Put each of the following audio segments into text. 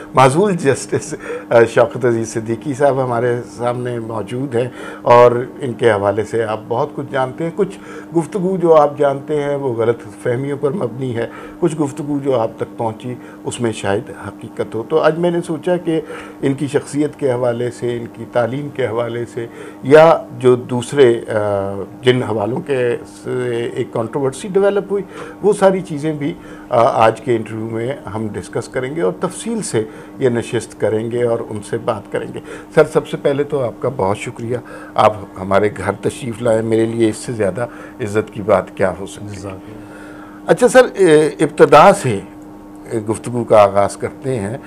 माजूल justice Shaukat अजीज़ सिद्दीकी साहब हमारे सामने मौजूद हैं और इनके हवाले से आप बहुत कुछ जानते हैं। कुछ गुफ्तगू जो आप जानते हैं वो गलत फहमियों पर मबनी है, कुछ गुफ्तगू जो आप तक पहुंची उसमें शायद हकीकत हो। तो आज मैंने सोचा कि इनकी शख्सियत के हवाले से, इनकी तालीम के हवाले से, या जो दूसरे जिन हवालों के से एक कंट्रोवर्सी डेवलप हुई, वो सारी चीज़ें भी आज के इंटरव्यू में हम डिस्कस करेंगे और तफसील से ये नशिस्त करेंगे और उनसे बात करेंगे। सर, सबसे पहले तो आपका बहुत शुक्रिया, आप हमारे घर तशरीफ़ लाए। मेरे लिए इससे ज़्यादा इज़्ज़त की बात क्या हो सकती है। अच्छा सर, इब्तदा से गुफ्तगू का आगाज़ करते हैं।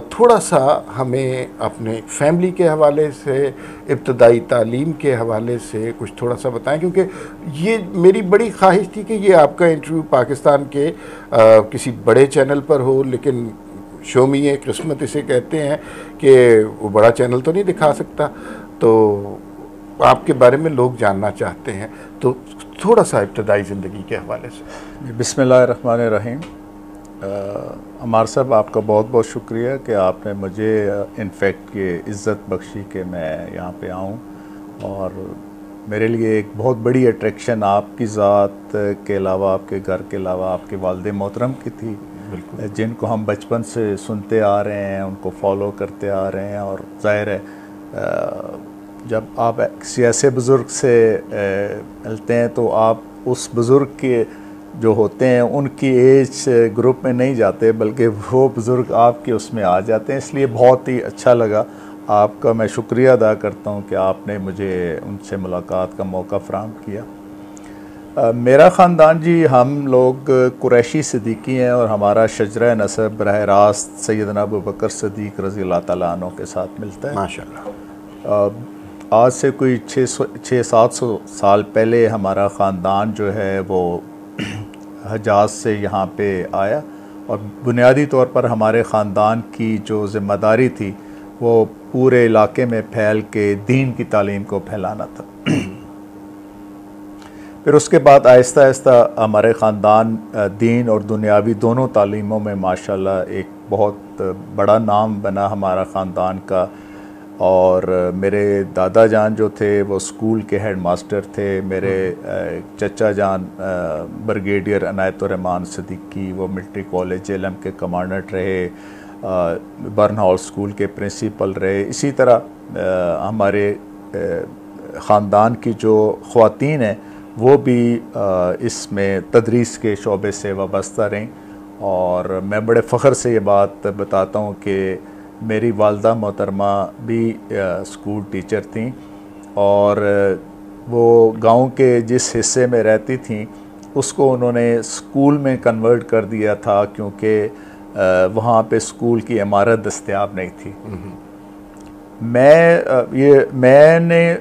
थोड़ा सा हमें अपने फैमिली के हवाले से, इब्तदाई तालीम के हवाले से कुछ थोड़ा सा बताएं, क्योंकि ये मेरी बड़ी ख्वाहिश थी कि ये आपका इंटरव्यू पाकिस्तान के किसी बड़े चैनल पर हो, लेकिन शो मी है किस्मत इसे कहते हैं कि वो बड़ा चैनल तो नहीं दिखा सकता, तो आपके बारे में लोग जानना चाहते हैं। तो थोड़ा सा इब्तदाई ज़िंदगी के हवाले से। बिस्मिल्लाहिर्रहमानिर्रहीम। अमार साहब, आपका बहुत बहुत शुक्रिया कि आपने मुझे इनफैक्ट ये इज़्ज़त बख्शी कि मैं यहाँ पे आऊँ, और मेरे लिए एक बहुत बड़ी अट्रैक्शन आपकी ज़ात के अलावा, आपके घर के अलावा आपके वालिद मोहतरम की थी, जिनको हम बचपन से सुनते आ रहे हैं, उनको फॉलो करते आ रहे हैं। और ज़ाहिर है जब आप किसी ऐसे बुज़ुर्ग से मिलते हैं तो आप उस बुज़ुर्ग के जो होते हैं उनकी एज ग्रुप में नहीं जाते, बल्कि वो बुज़ुर्ग आपके उसमें आ जाते हैं। इसलिए बहुत ही अच्छा लगा। आपका मैं शुक्रिया अदा करता हूँ कि आपने मुझे उनसे मुलाकात का मौका फ़राहम किया। मेरा ख़ानदान जी, हम लोग कुरैशी सिद्दीकी हैं और हमारा शजरा नसब बरह रास्त सैयदना अबू बकर सिद्दीक़ रज़ी अल्लाह तआला अन्हु के साथ मिलता है। माशाअल्लाह। आज से कोई 600-700 साल पहले हमारा ख़ानदान जो है वो हजाज से यहाँ पे आया, और बुनियादी तौर पर हमारे ख़ानदान की जो ज़िम्मेदारी थी वो पूरे इलाके में फैल के दीन की तालीम को फैलाना था। फिर उसके बाद आहिस्ता आहिस्ता हमारे ख़ानदान दीन और दुनियावी दोनों तालीमों में माशाल्लाह एक बहुत बड़ा नाम बना हमारा ख़ानदान का। और मेरे दादा जान जो थे वो स्कूल के हेड मास्टर थे। मेरे चचा जान ब्रिगेडियर अनायतुर्रहमान सिद्दीकी, वो मिलिट्री कॉलेज जेलम के कमांडेंट रहे, बर्न हॉल स्कूल के प्रिंसिपल रहे। इसी तरह हमारे ख़ानदान की जो ख़वातीन हैं वो भी इसमें तदरीस के शोबे से वाबस्ता रहीं। और मैं बड़े फ़ख्र से ये बात बताता हूँ कि मेरी वालदा मोहतरमा भी स्कूल टीचर थीं, और वो गांव के जिस हिस्से में रहती थीं उसको उन्होंने स्कूल में कन्वर्ट कर दिया था, क्योंकि वहाँ पे स्कूल की इमारत दस्तयाब नहीं थी। मैंने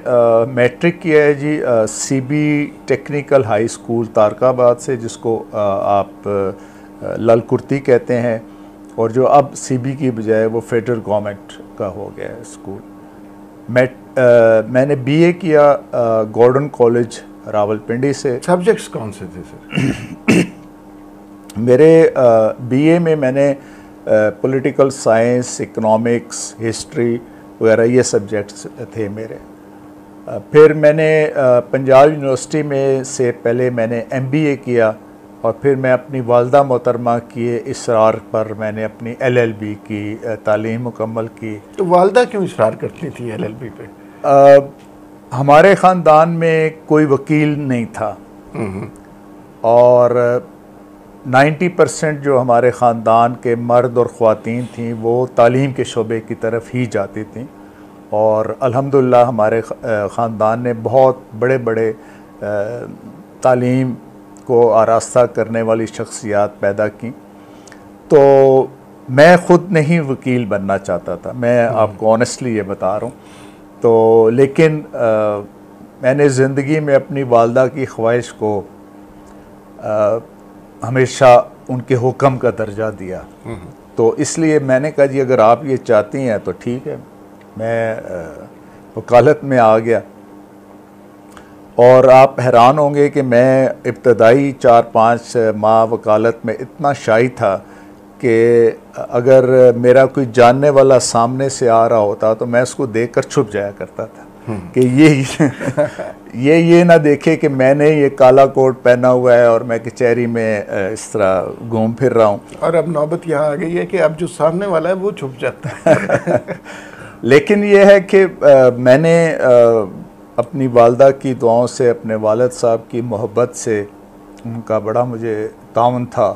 मैट्रिक किया है जी CB technical high school Tarakabad से, जिसको आप ललकुर्ती कहते हैं, और जो अब सीबी की बजाय वो फेडरल गवर्नमेंट का हो गया है स्कूल। मैंने बीए किया गॉर्डन कॉलेज रावलपिंडी से। सब्जेक्ट्स कौन से थे सर? मेरे बीए में मैंने पॉलिटिकल साइंस, इकोनॉमिक्स, हिस्ट्री वगैरह ये सब्जेक्ट्स थे मेरे। फिर मैंने पंजाब यूनिवर्सिटी में से पहले मैंने एमबीए किया, और फिर मैं अपनी वालदा मोहतरमा के इसरार पर मैंने अपनी एलएलबी की तालीम मुकम्मल की। तो वालदा क्यों इसरार करती थी एलएलबी पे? हमारे ख़ानदान में कोई वकील नहीं था, और 90% जो हमारे ख़ानदान के मर्द और ख़वातीन थीं वो तालीम के शोबे की तरफ ही जाती थीं। और अल्हम्दुलिल्लाह हमारे ख़ानदान ने बहुत बड़े बड़े तालीम को आरास्ता करने वाली शख्सियात पैदा की। तो मैं ख़ुद नहीं वकील बनना चाहता था, मैं आपको ऑनेस्टली ये बता रहा हूँ। तो लेकिन मैंने ज़िंदगी में अपनी वालदा की ख्वाहिश को हमेशा उनके हुक्म का दर्जा दिया। तो इसलिए मैंने कहा जी अगर आप ये चाहती हैं तो ठीक है। मैं वकालत में आ गया, और आप हैरान होंगे कि मैं इब्तदाई 4-5 माह वकालत में इतना शाई था कि अगर मेरा कोई जानने वाला सामने से आ रहा होता तो मैं उसको देखकर छुप जाया करता था कि ये ना देखे कि मैंने ये काला कोट पहना हुआ है और मैं कचहरी में इस तरह घूम फिर रहा हूँ। और अब नौबत यहाँ आ गई है कि अब जो सामने वाला है वो छुप जाता है। लेकिन ये है कि मैंने अपनी वालदा की दुआओं से, अपने वालिद साहब की मोहब्बत से, उनका बड़ा मुझे ताउन था,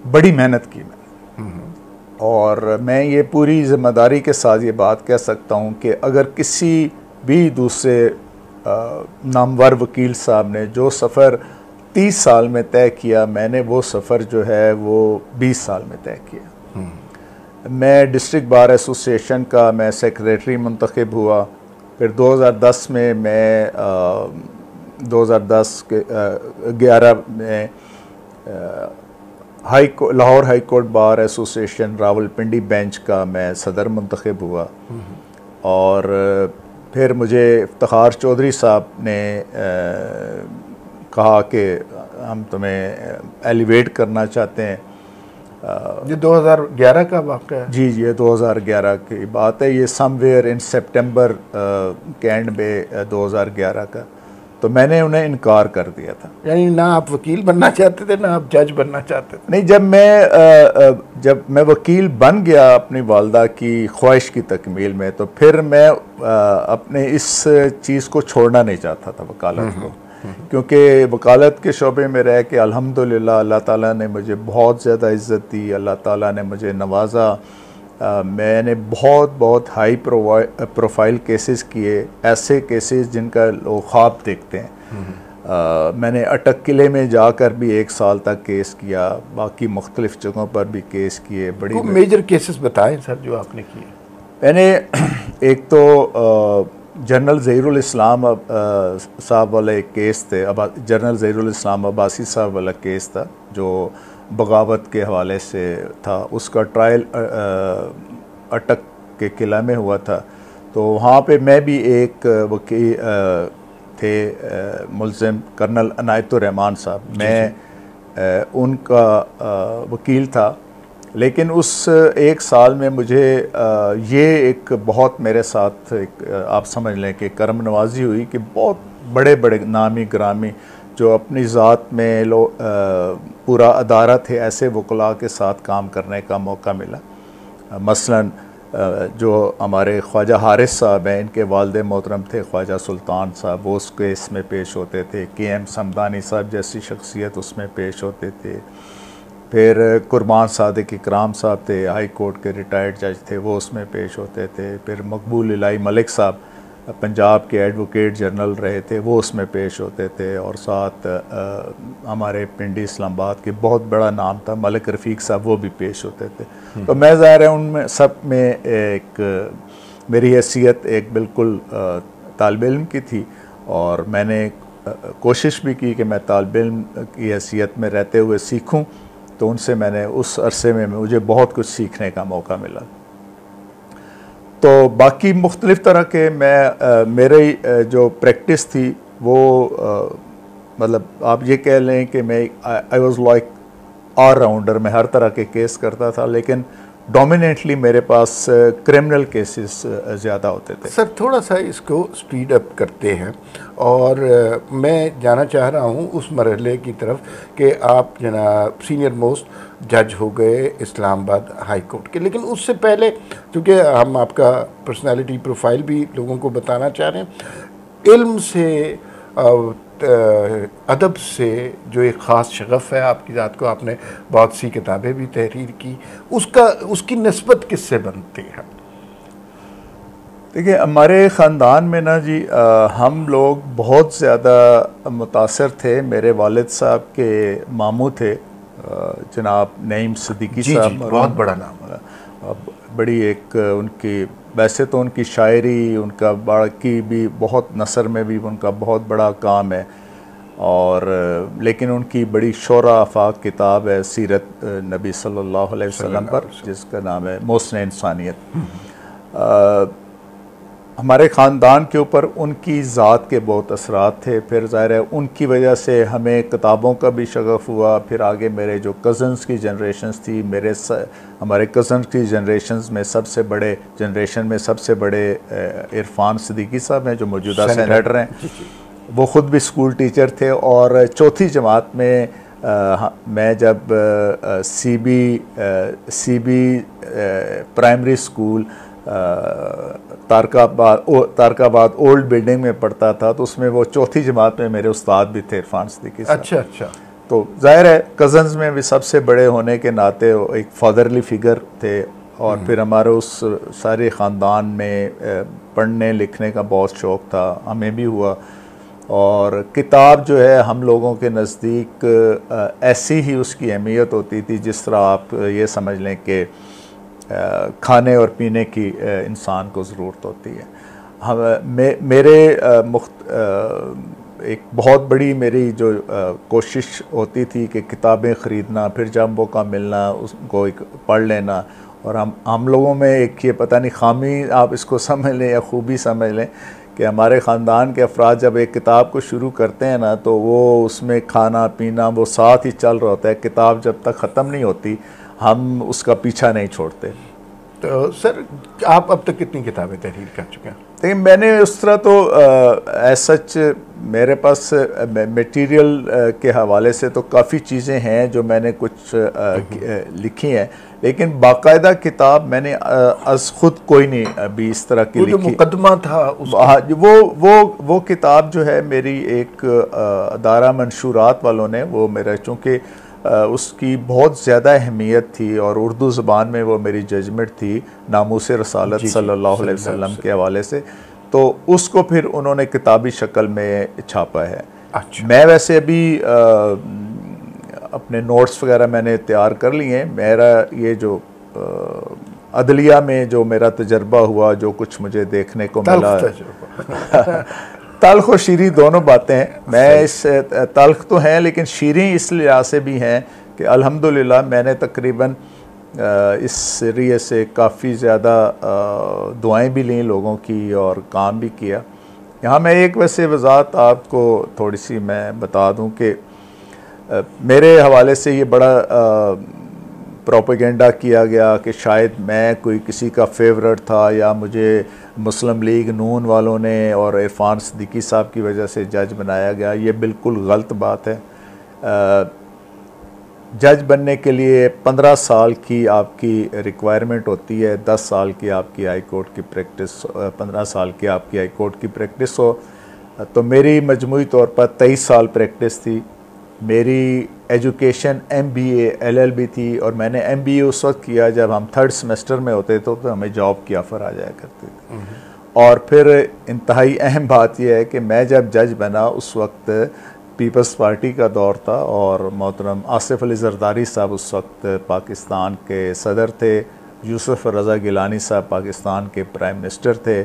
बड़ी मेहनत की मैंने। और मैं ये पूरी ज़िम्मेदारी के साथ ये बात कह सकता हूँ कि अगर किसी भी दूसरे नामवर वकील साहब ने जो सफ़र 30 साल में तय किया, मैंने वो सफ़र जो है वो 20 साल में तय किया। मैं डिस्ट्रिक्ट बार एसोसिएशन का मैं सेक्रेटरी मुंतखब हुआ। फिर 2010 में मैं 2010 के 11 में Lahore high court bar association Rawalpindi bench का मैं सदर मुंतखब हुआ। और फिर मुझे इफ्तिखार चौधरी साहब ने कहा कि हम तुम्हें एलिवेट करना चाहते हैं। ये 2011 का वाक़या है? जी, ये 2011 की बात है। ये समवेयर इन सितंबर के एंड में 2011 का। तो मैंने उन्हें इनकार कर दिया था। यानी ना आप वकील बनना चाहते थे ना आप जज बनना चाहते थे? नहीं, जब मैं वकील बन गया अपनी वालदा की ख्वाहिश की तकमील में, तो फिर मैं अपने इस चीज़ को छोड़ना नहीं चाहता था, वकालत को। क्योंकि वकालत के शोबे में रह के अल्हम्दुलिल्लाह अल्लाह ताला ने मुझे बहुत ज़्यादा इज़्ज़त दी, अल्लाह ताला ने मुझे नवाजा। मैंने बहुत हाई प्रोफाइल केसेस किए, ऐसे केसेस जिनका लोग ख्वाब देखते हैं। मैंने अटक किले में जाकर भी 1 साल तक केस किया, बाकी मुख्तलिफ़ जगहों पर भी केस किए। बड़ी मेजर केसेस बताएं सर जो आपने किए। मैंने एक तो जनरल ज़हीरुल इस्लाम साहब वाला एक केस थे, जनरल ज़हीरुल इस्लाम अब्बासी साहब वाला केस था जो बगावत के हवाले से था। उसका ट्रायल अटक के किला में हुआ था। तो वहाँ पे मैं भी एक वकील थे, मुल्ज़िम कर्नल अनायतुर रहमान साहब, मैं उनका वकील था। लेकिन उस 1 साल में मुझे ये एक बहुत मेरे साथ एक आप समझ लें कि करम नवाजी हुई कि बहुत बड़े नामी ग्रामी जो अपनी ज़ात में पूरा अदारा थे, ऐसे वकला के साथ काम करने का मौका मिला। मसलन जो हमारे ख्वाजा हारिस साहब हैं, इनके वालिद मोहतरम थे ख्वाजा सुल्तान साहब, वो उस केस में पेश होते थे। KM समदानी साहब जैसी शख्सियत उसमें पेश होते थे। फिर कुर्बान सादिक इकराम साहब थे, हाई कोर्ट के रिटायर्ड जज थे, वो उसमें पेश होते थे। फिर मकबूल इलाही मलिक साहब पंजाब के एडवोकेट जनरल रहे थे, वो उसमें पेश होते थे। और साथ हमारे पिंडी इस्लामाबाद के बहुत बड़ा नाम था मलिक रफ़ीक साहब, वो भी पेश होते थे। तो मैं ज़ाहिर है उनमें सब में एक मेरी हैसियत एक बिल्कुल तालिब इल्म की थी। और मैंने कोशिश भी की कि मैं तालिब इल्म की हैसियत में रहते हुए सीखूं। तो उनसे मैंने उस अरसे में मुझे बहुत कुछ सीखने का मौका मिला। तो बाकी मुख्तलिफ़ तरह के मेरी जो प्रैक्टिस थी वो मतलब आप ये कह लें कि मैं I was like all rounder. मैं हर तरह के केस करता था, लेकिन डोमिनेटली मेरे पास क्रिमिनल केसेस ज़्यादा होते थे। सर थोड़ा सा इसको स्पीड अप करते हैं और मैं जाना चाह रहा हूँ उस मरहले की तरफ कि आप जनाब सीनियर मोस्ट जज हो गए इस्लामाबाद हाई कोर्ट के। लेकिन उससे पहले, क्योंकि हम आपका पर्सनालिटी प्रोफाइल भी लोगों को बताना चाह रहे हैं, इल्म से अदब से जो एक ख़ास शगफ़ है आपकी ज़ात को, आपने बहुत सी किताबें भी तहरीर की, उसकी निस्बत किससे बनती है? देखिए, हमारे ख़ानदान में ना जी हम लोग बहुत ज़्यादा मुतासर थे। मेरे वालिद साहब के मामू थे जनाब नईम सिद्दीकी साहब, बहुत बड़ा नाम है। बड़ी एक उनकी, वैसे तो उनकी शायरी, उनका बाकी भी बहुत नसर में भी उनका बहुत बड़ा काम है। और लेकिन उनकी बड़ी शोरा आफाक किताब है सीरत नबी सल्लल्लाहु अलैहि वसल्लम पर, जिसका नाम है मोहसिन इंसानियत। हमारे ख़ानदान के ऊपर उनकी ज़ात के बहुत असरात थे। फिर ज़ाहिर है उनकी वजह से हमें किताबों का भी शगफ़ हुआ। फिर आगे मेरे जो कज़न्स की जनरेशन्स थी, हमारे कज़न्स की जनरेशन्स में सबसे बड़े इरफान सिद्दीकी साहब हैं जो मौजूदा सेनेटर हैं। वो ख़ुद भी स्कूल टीचर थे और चौथी जमात में मैं जब CB primary school Tarakabad old building में पढ़ता था, तो उसमें वो चौथी जमात में मेरे उस्ताद भी थे इरफान सिद्दीकी साहब। अच्छा। तो जाहिर है कज़न्स में भी सबसे बड़े होने के नाते एक फादरली फिगर थे। और फिर हमारे उस सारे ख़ानदान में पढ़ने लिखने का बहुत शौक़ था, हमें भी हुआ। और किताब जो है हम लोगों के नज़दीक ऐसी ही उसकी अहमियत होती थी जिस तरह आप ये समझ लें कि खाने और पीने की इंसान को ज़रूरत होती है। एक बहुत बड़ी मेरी जो कोशिश होती थी कि किताबें ख़रीदना, फिर जब मौका मिलना उसको एक पढ़ लेना। और हम लोगों में एक ये पता नहीं खामी आप इसको समझ लें या खूबी समझ लें कि हमारे ख़ानदान के अफराद जब एक किताब को शुरू करते हैं ना, तो वो उसमें खाना पीना वो साथ ही चल रहा होता है। किताब जब तक ख़त्म नहीं होती हम उसका पीछा नहीं छोड़ते। तो सर आप अब तक कितनी किताबें तहरीर कर चुके हैं? देखिए मैंने उस तरह तो सच मेरे पास मटेरियल के हवाले से तो काफ़ी चीज़ें हैं जो मैंने कुछ लिखी हैं, लेकिन बाकायदा किताब मैंने अज खुद कोई नहीं अभी इस तरह की लिखी। जो मुकदमा था वो किताब जो है मेरी एक अदारा मंशूरात वालों ने वो मेरा चूँकि उसकी बहुत ज़्यादा अहमियत थी और उर्दू ज़बान में वो मेरी जजमेंट थी नामूस रसालत सल्लल्लाहु अलैहि वसल्लम के हवाले से, तो उसको फिर उन्होंने किताबी शक्ल में छापा है। अच्छा। मैं वैसे अभी अपने नोट्स वगैरह मैंने तैयार कर लिए हैं। मेरा ये जो अदलिया में जो मेरा तजर्बा हुआ, जो कुछ मुझे देखने को मिला तल्ख और शीरी दोनों बातें हैं। मैं इस तल्ख तो हैं लेकिन शीरी इस लिहाज से भी हैं कि अल्हम्दुलिल्लाह मैंने तकरीबन इस जरिए से काफ़ी ज़्यादा दुआएं भी लीं लोगों की और काम भी किया। यहाँ मैं एक वैसे वजाहत आपको थोड़ी सी मैं बता दूं कि मेरे हवाले से ये बड़ा प्रोपेगेंडा किया गया कि शायद मैं कोई किसी का फेवरेट था या मुझे मुस्लिम लीग नून वालों ने और इरफान सिद्दीकी साहब की वजह से जज बनाया गया। ये बिल्कुल गलत बात है। जज बनने के लिए 15 साल की आपकी रिक्वायरमेंट होती है, 10 साल की आपकी हाई कोर्ट की प्रैक्टिस, 15 साल की आपकी हाई कोर्ट की प्रैक्टिस हो। तो मेरी मजमूई तौर पर 23 साल प्रैक्टिस थी। मेरी एजुकेशन MBA LLB थी और मैंने MBA उस वक्त किया जब हम 3rd सेमेस्टर में होते थे, तो हमें जॉब की ऑफ़र आ जाया करती थी। और फिर इंतहाई अहम बात यह है कि मैं जब जज बना उस वक्त पीपल्स पार्टी का दौर था और मोहतरम आसिफ अली जरदारी साहब उस वक्त पाकिस्तान के सदर थे, यूसुफ रज़ा गिलानी साहब पाकिस्तान के प्राइम मिनिस्टर थे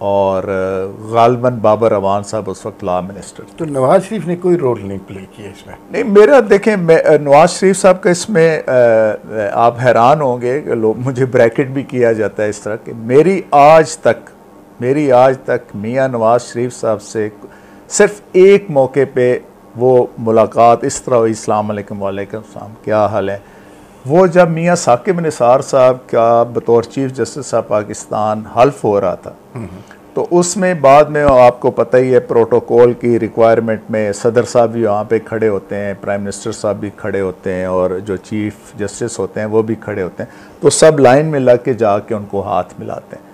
और गालिबन बाबर अवान साहब उस वक्त लॉ मिनिस्टर। तो नवाज शरीफ ने कोई रोल नहीं प्ले किया इसमें? नहीं, मेरा देखें नवाज शरीफ साहब का इसमें आप हैरान होंगे कि लोग मुझे ब्रैकेट भी किया जाता है इस तरह कि मेरी आज तक मियाँ नवाज शरीफ साहब से सिर्फ एक मौके पे वो मुलाकात इस तरह हुई, अस्सलाम वालेकुम, वालेकुम सलाम, क्या हाल है। वो जब मियाँ साकिब निसार साहब का बतौर चीफ जस्टिस ऑफ पाकिस्तान हल्फ हो रहा था, तो उसमें बाद में आपको पता ही है प्रोटोकॉल की रिक्वायरमेंट में सदर साहब भी वहाँ पे खड़े होते हैं, प्राइम मिनिस्टर साहब भी खड़े होते हैं और जो चीफ जस्टिस होते हैं वो भी खड़े होते हैं, तो सब लाइन में लग के जाके उनको हाथ मिलाते हैं।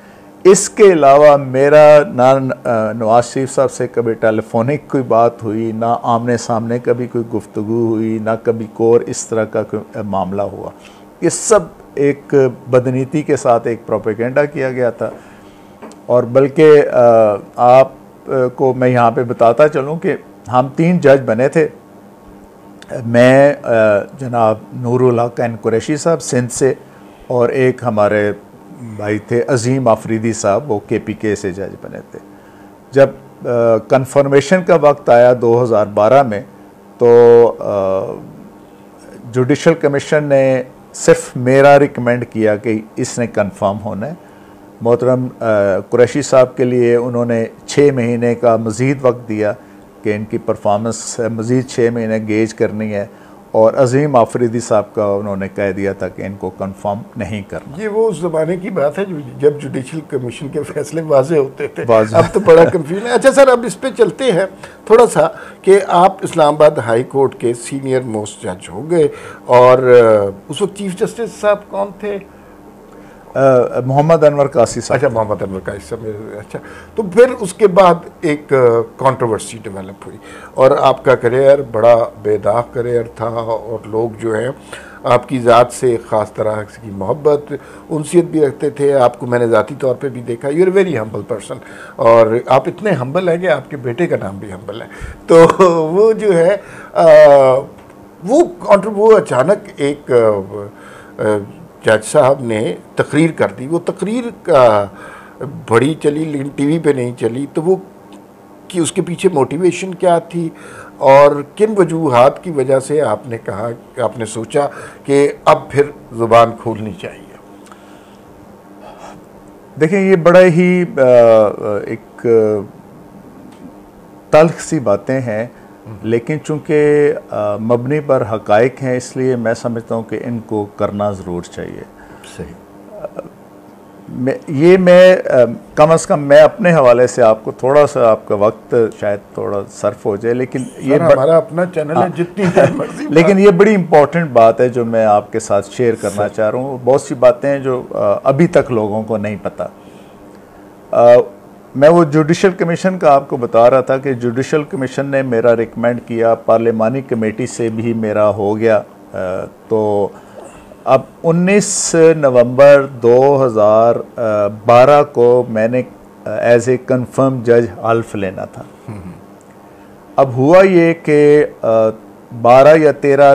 इसके अलावा मेरा ना नवाज शरीफ साहब से कभी टेलीफोनिक कोई बात हुई, ना आमने सामने कभी कोई गुफ्तगू हुई, ना कभी कोई इस तरह का कोई मामला हुआ। ये सब एक बदनीति के साथ एक प्रोपेगेंडा किया गया था। और बल्कि आपको मैं यहाँ पे बताता चलूँ कि हम 3 जज बने थे। मैं जनाब नूरुल हक एन कुरैशी साहब सिंध से और एक हमारे भाई थे अजीम आफरीदी साहब, वो KPK से जज बने थे। जब कन्फर्मेशन का वक्त आया 2012 में, तो जुडिशल कमीशन ने सिर्फ मेरा रिकमेंड किया कि इसने कंफर्म होना है। मोहतरम कुरैशी साहब के लिए उन्होंने 6 महीने का मज़ीद वक्त दिया कि इनकी परफॉर्मेंस मज़ीद 6 महीने गेज करनी है, और अजीम आफरीदी साहब का उन्होंने कह दिया था कि इनको कंफर्म नहीं करना। ये वो उस ज़माने की बात है जब जुडिशल कमीशन के फैसले वाजे होते थे, अब तो बड़ा कंफ्यूजन है। अच्छा सर, अब इस पे चलते हैं थोड़ा सा कि आप इस्लामाबाद हाई कोर्ट के सीनियर मोस्ट जज हो गए, और उस वक्त चीफ जस्टिस साहब कौन थे? मोहम्मद अनवर कासी साहब। अच्छा, मोहम्मद अनवर कासी साहब। अच्छा, तो फिर उसके बाद एक कंट्रोवर्सी डेवलप हुई और आपका करियर बड़ा बेदाग करियर था, और लोग जो है आपकी ज़ात से ख़ास तरह की मोहब्बत उनसियत भी रखते थे। आपको मैंने ज़ाती तौर पे भी देखा, you are very humble person, और आप इतने हम्बल हैं कि आपके बेटे का नाम भी हम्बल है। तो वो जो है वो अचानक एक जज साहब ने तकरीर कर दी। वो तकरीर का बड़ी चली लेकिन टीवी पे नहीं चली, तो वो कि उसके पीछे मोटिवेशन क्या थी और किन वजूहात की वजह से आपने कहा, आपने सोचा कि अब फिर ज़ुबान खोलनी चाहिए? देखिए, ये बड़ा ही एक तल्ख सी बातें हैं, लेकिन चूँकि मबनी पर हक़ाइक़ हैं, इसलिए मैं समझता हूँ कि इनको करना ज़रूर चाहिए। सही। मैं कम से कम मैं अपने हवाले से आपको थोड़ा सा, आपका वक्त शायद थोड़ा सर्फ हो जाए, लेकिन ये हमारा अपना चैनल है, जितनी मर्जी लेकिन ये बड़ी इम्पॉर्टेंट बात है जो मैं आपके साथ शेयर करना चाह रहा हूँ। बहुत सी बातें हैं जो अभी तक लोगों को नहीं पता। मैं वो जुडिशल कमीशन का आपको बता रहा था कि जुडिशल कमीशन ने मेरा रिकमेंड किया, पार्लिमानी कमेटी से भी मेरा हो गया। तो अब 19 नवंबर 2012 को मैंने एज ए कंफर्म जज हल्फ लेना था। अब हुआ ये कि 12 या 13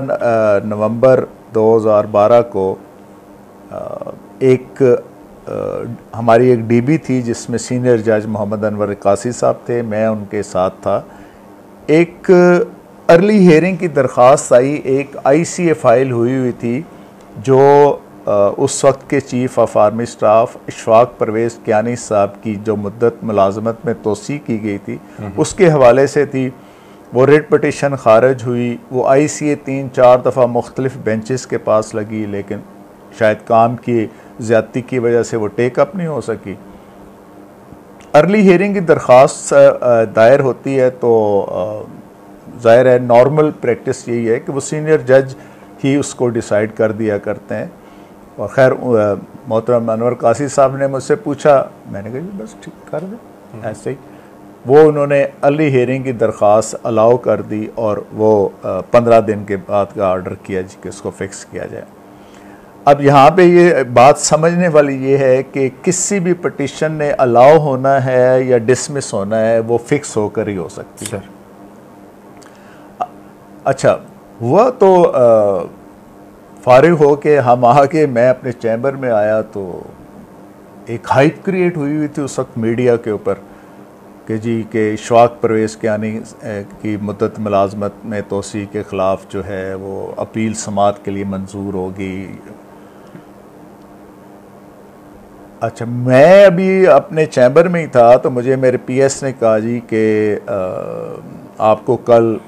नवंबर 2012 को हमारी एक डीबी थी जिसमें सीनियर जज मोहम्मद अनवर कासी साहब थे, मैं उनके साथ था। एक अर्ली हियरिंग की दरख्वास्त आई, एक ICA फाइल हुई थी जो उस वक्त के chief of army staff Ishfaq Pervez Kayani साहब की जो मुद्दत मुलाजमत में तोसी की गई थी उसके हवाले से थी। वो रिट पटिशन खारिज हुई। वो ICA 3-4 दफ़ा मुख्तलिफ बेंचेस के पास लगी, लेकिन शायद काम की ज़्यादती की वजह से वो टेकअप नहीं हो सकी। अर्ली हियरिंग की दरख्वास्त दायर होती है तो ज़ाहिर है नॉर्मल प्रैक्टिस यही है कि वो सीनियर जज ही उसको डिसाइड कर दिया करते हैं। और खैर मोहतरम अनवर कासी साहब ने मुझसे पूछा, मैंने कहा जी बस ठीक कर दे ऐसे ही। वो उन्होंने अर्ली हियरिंग की दरख्वास्त अलाउ कर दी और वो 15 दिन के बाद का ऑर्डर किया जी कि उसको फ़िक्स किया जाए। अब यहाँ पे ये बात समझने वाली ये है कि किसी भी पटिशन ने अलाउ होना है या डिसमिस होना है वो फिक्स होकर ही हो सकती है। अच्छा हुआ तो फारिग हो के हम आके मैं अपने चैम्बर में आया तो एक हाइप क्रिएट हुई थी उस वक्त मीडिया के ऊपर कि जी के इशफाक परवेज़ कियानी की मुद्दत मुलाजमत में तोसी के ख़िलाफ़ जो है वो अपील समात के लिए मंजूर होगी। अच्छा, मैं अभी अपने चैम्बर में ही था तो मुझे मेरे PS ने कहा जी कि आपको कल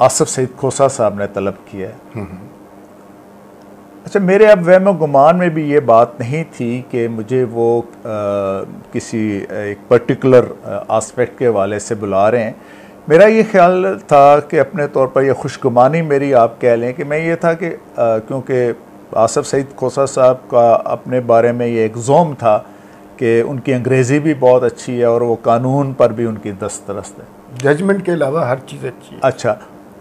आसिफ सईद खोसा साहब ने तलब किया है। अच्छा, मेरे अब वहम गुमान में भी ये बात नहीं थी कि मुझे वो किसी एक पर्टिकुलर आस्पेक्ट के हवाले से बुला रहे हैं। मेरा ये ख्याल था कि अपने तौर पर यह खुशगुमानी मेरी आप कह लें कि मैं ये था कि क्योंकि आसिफ सईद खोसा साहब का अपने बारे में ये एक ज़ोम था कि उनकी अंग्रेज़ी भी बहुत अच्छी है और वो कानून पर भी उनकी दस्तरस्त है, जजमेंट के अलावा हर चीज़ अच्छी है। अच्छा,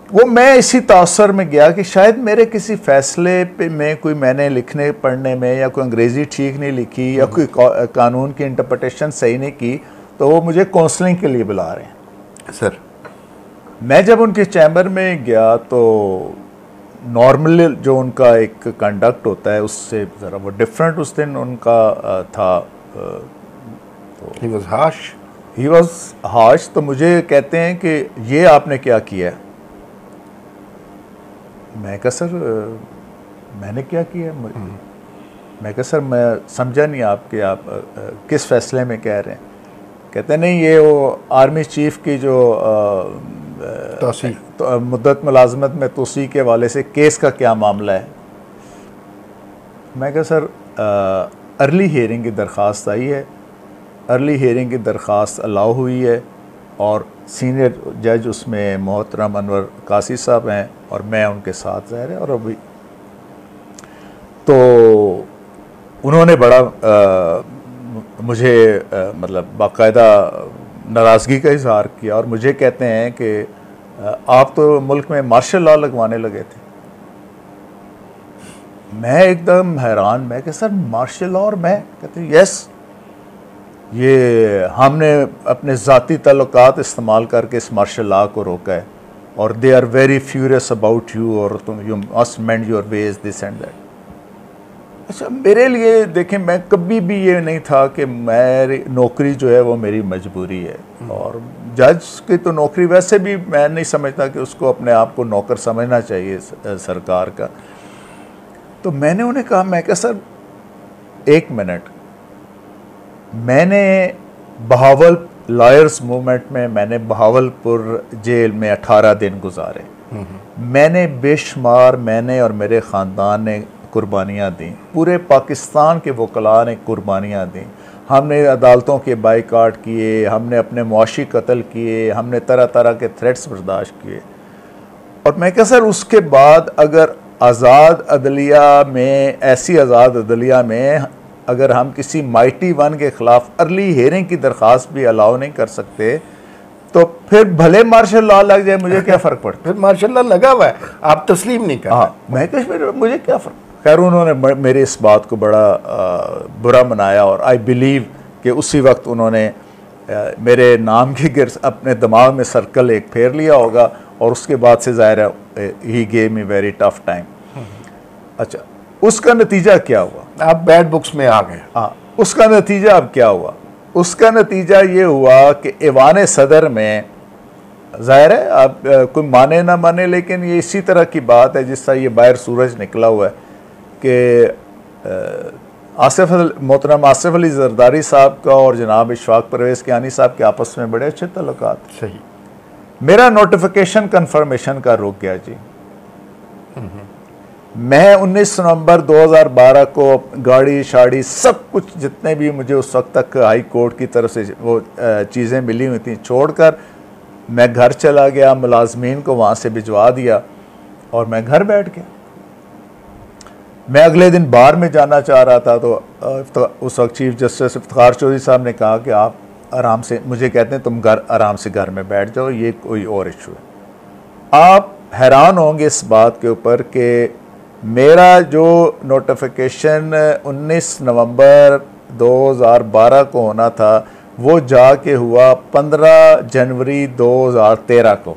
वो मैं इसी तासर में गया कि शायद मेरे किसी फ़ैसले पे में कोई मैंने लिखने पढ़ने में या कोई अंग्रेज़ी ठीक नहीं लिखी या कोई कानून की इंटरप्रिटेशन सही नहीं की, तो वो मुझे काउंसलिंग के लिए बुला रहे हैं। सर, मैं जब उनके चैम्बर में गया तो नॉर्मल जो उनका एक कंडक्ट होता है उससे ज़रा वो डिफरेंट उस दिन उनका था। ही वॉज हाश। तो मुझे कहते हैं कि ये आपने क्या किया? मैं कहा सर मैंने क्या किया? मैं कहा सर मैं समझा नहीं आपके आप किस फैसले में कह रहे हैं। कहते नहीं ये वो आर्मी चीफ की जो तो मुद्दत मुलाजमत में तोसी के वाले से केस का क्या मामला है। मैं कहा सर अर्ली हियरिंग की दरख्वास्त आई है, अर्ली हियरिंग की दरख्वास्त अलाउ हुई है और सीनियर जज उसमें मोहतरम अनवर कासी साहब हैं और मैं उनके साथ रह रहे। और अभी तो उन्होंने बड़ा मुझे मतलब बाकायदा नाराज़गी का इजहार किया और मुझे कहते हैं कि आप तो मुल्क में मार्शल लॉ लगवाने लगे थे। मैं एकदम हैरान, मैं कि सर मार्शल लॉ, और मैं कहते यस, ये हमने अपने ज़ाती ताल्लुकात इस्तेमाल करके इस मार्शल लॉ को रोका है और they are very furious about you और तुम you must mend your ways this and that. अच्छा, मेरे लिए देखें, मैं कभी भी ये नहीं था कि मेरी नौकरी जो है वो मेरी मजबूरी है, और जज की तो नौकरी वैसे भी मैं नहीं समझता कि उसको अपने आप को नौकर समझना चाहिए सरकार का। तो मैंने उन्हें कहा, मैं कहा सर एक मिनट, मैंने बहावल लॉयर्स मूवमेंट में मैंने बहावलपुर जेल में 18 दिन गुजारे। मैंने बेशुमार, मैंने और मेरे ख़ानदान ने कुर्बानियाँ दी, पूरे पाकिस्तान के वकला ने कुर्बानियाँ दी। हमने अदालतों के बाइकाट किए, हमने अपने मुआशी कत्ल किए, हमने तरह तरह के थ्रेट्स बर्दाश्त किए। और मैं कहा सर उसके बाद अगर आज़ाद अदलिया में, ऐसी आज़ाद अदलिया में अगर हम किसी माइटी वन के ख़िलाफ़ अर्ली हियरिंग की दरख्वास्त भी अलाउ नहीं कर सकते तो फिर भले मार्शल लॉ लग जाए, मुझे क्या फ़र्क पड़ता। फिर मार्शल लॉ लगा हुआ है, आप तस्लीम नहीं कर। हाँ, मैं फिर मुझे क्या फ़र्क। खैर उन्होंने मेरे इस बात को बड़ा बुरा मनाया और आई बिलीव कि उसी वक्त उन्होंने मेरे नाम के गिर्द अपने दिमाग में सर्कल एक फेर लिया होगा और उसके बाद से ज़ाहिर है he gave me very tough time. अच्छा, उसका नतीजा क्या हुआ? आप बैड बुक्स में आ गए। हाँ, उसका नतीजा अब क्या हुआ? उसका नतीजा ये हुआ कि ऐवान सदर में, ज़ाहिर है आप कोई माने ना माने, लेकिन ये इसी तरह की बात है जिस तरह ये बाहर सूरज निकला हुआ है कि मोहतरम आसिफ अली जरदारी साहब का और जनाब इशफाक परवेज़ कियानी साहब के आपस में बड़े अच्छे तल्लुकात। सही। मेरा नोटिफिकेशन कन्फर्मेशन का रुक गया जी। मैं 19 नवंबर 2012 को गाड़ी शाड़ी सब कुछ जितने भी मुझे उस वक्त तक हाई कोर्ट की तरफ से वो चीज़ें मिली हुई थी छोड़कर मैं घर चला गया, मुलाजमीन को वहाँ से भिजवा दिया और मैं घर बैठ गया। मैं अगले दिन बार में जाना चाह रहा था तो उस वक्त चीफ जस्टिस इफ्तिखार चौधरी साहब ने कहा कि आप आराम से, मुझे कहते हैं तुम आराम से घर में बैठ जाओ, ये कोई और इशू है। आप हैरान होंगे इस बात के ऊपर कि मेरा जो नोटिफिकेशन 19 नवंबर 2012 को होना था वो जाके हुआ 15 जनवरी 2013 को।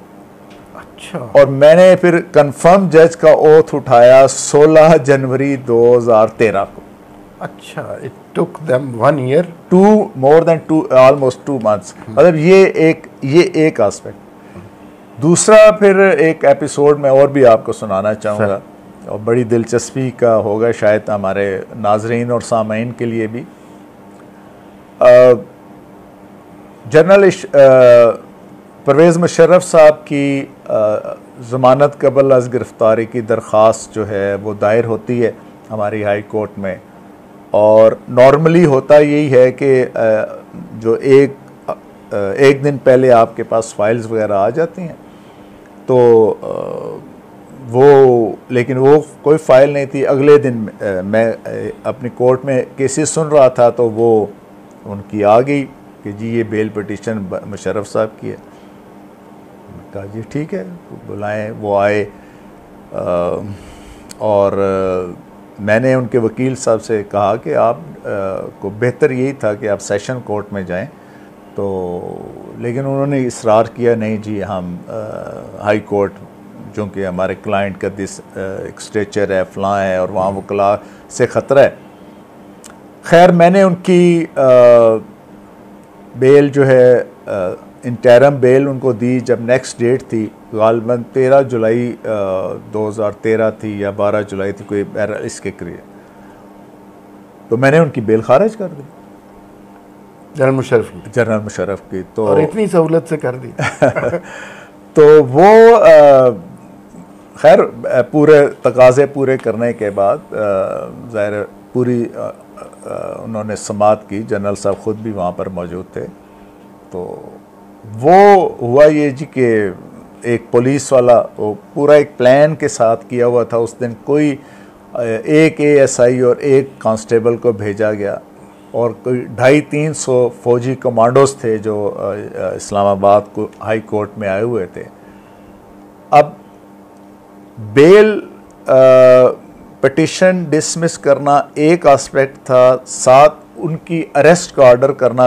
अच्छा। और मैंने फिर कंफर्म जज का ओथ उठाया 16 जनवरी 2013 को। अच्छा, it took them 1 year, more than almost 2 months. मतलब ये एक एस्पेक्ट। दूसरा फिर एक एपिसोड में और भी आपको सुनाना चाहूँगा और बड़ी दिलचस्पी का होगा शायद हमारे नाजरीन और सामीन के लिए भी। जनरल परवेज़ मुशर्रफ साहब की ज़मानत कबल अज़ गिरफ़्तारी की दरख्वास्त जो है वो दायर होती है हमारी हाई कोर्ट में, और नॉर्मली होता यही है कि जो एक दिन पहले आपके पास फाइल्स वगैरह आ जाती हैं तो लेकिन वो कोई फ़ाइल नहीं थी। अगले दिन मैं अपनी कोर्ट में केसेस सुन रहा था तो वो उनकी आ गई कि जी ये बेल पिटीशन मुशर्रफ साहब की है। मैंने कहा जी ठीक है, बुलाएं। वो आए और मैंने उनके वकील साहब से कहा कि आप को बेहतर यही था कि आप सेशन कोर्ट में जाएं, तो लेकिन उन्होंने इसरार किया नहीं जी हम हाई कोर्ट, जो कि हमारे क्लाइंट का एक स्ट्रेचर है, फलां है और वहाँ वकला से ख़तरा है। खैर मैंने उनकी बेल जो है इंटरम बेल उनको दी जब नेक्स्ट डेट थी, गालबन 13 जुलाई 2013 थी या 12 जुलाई थी, कोई इसके करीब। तो मैंने उनकी बेल खारिज कर दी, जनरल मुशर्रफ की। तो और इतनी सहूलत से कर दी। तो वो खैर पूरे तकाज़े पूरे करने के बाद ज़ाहिर पूरी उन्होंने समाअत की। जनरल साहब ख़ुद भी वहाँ पर मौजूद थे। तो वो हुआ ये जी कि एक पुलिस वाला वो पूरा एक प्लान के साथ किया हुआ था। उस दिन कोई एक ASI और एक कांस्टेबल को भेजा गया और कोई 250-300 फौजी कमांडोज थे जो इस्लामाबाद को हाई कोर्ट में आए हुए थे। अब बेल पिटिशन डिसमिस करना एक एस्पेक्ट था, साथ उनकी अरेस्ट का ऑर्डर करना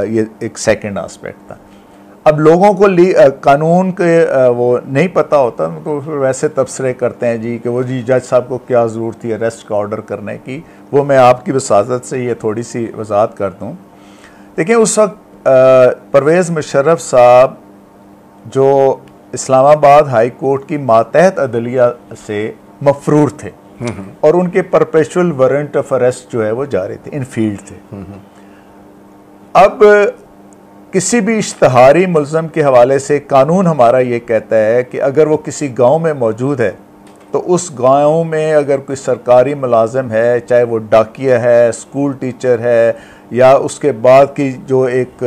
ये एक सेकंड एस्पेक्ट था। अब लोगों को कानून के वो नहीं पता होता, तो फिर वैसे तबसरे करते हैं जी कि वो जी जज साहब को क्या ज़रूरत थी अरेस्ट का ऑर्डर करने की। वो मैं आपकी वसादत से ये थोड़ी सी वजाहत कर दूँ। देखिए उस वक्त परवेज़ मुशर्रफ साहब जो इस्लामाबाद हाई कोर्ट की मातहत अदलिया से मफरूर थे और उनके परपेचुअल वारंट ऑफ अरेस्ट जो है वो जारी थे, इन फील्ड थे। अब किसी भी इश्तहारी मुल्ज़म के हवाले से कानून हमारा ये कहता है कि अगर वो किसी गांव में मौजूद है तो उस गांव में अगर कोई सरकारी मुलाजिम है, चाहे वो डाकिया है, स्कूल टीचर है, या उसके बाद की जो एक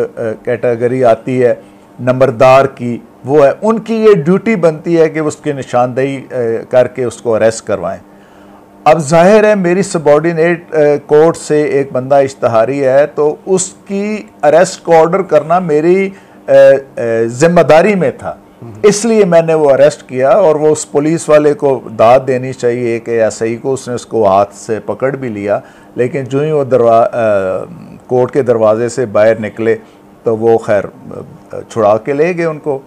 कैटेगरी आती है नंबरदार की, वो है, उनकी ये ड्यूटी बनती है कि उसकी निशानदेही करके उसको अरेस्ट करवाएं। अब जाहिर है मेरी सबॉर्डिनेट कोर्ट से एक बंदा इश्तहारी है तो उसकी अरेस्ट को ऑर्डर करना मेरी जिम्मेदारी में था, इसलिए मैंने वो अरेस्ट किया। और वो उस पुलिस वाले को दाद देनी चाहिए कि SI को, उसने उसको हाथ से पकड़ भी लिया, लेकिन जो ही वो कोर्ट के दरवाजे से बाहर निकले तो वो खैर छुड़ा के ले गए उनको।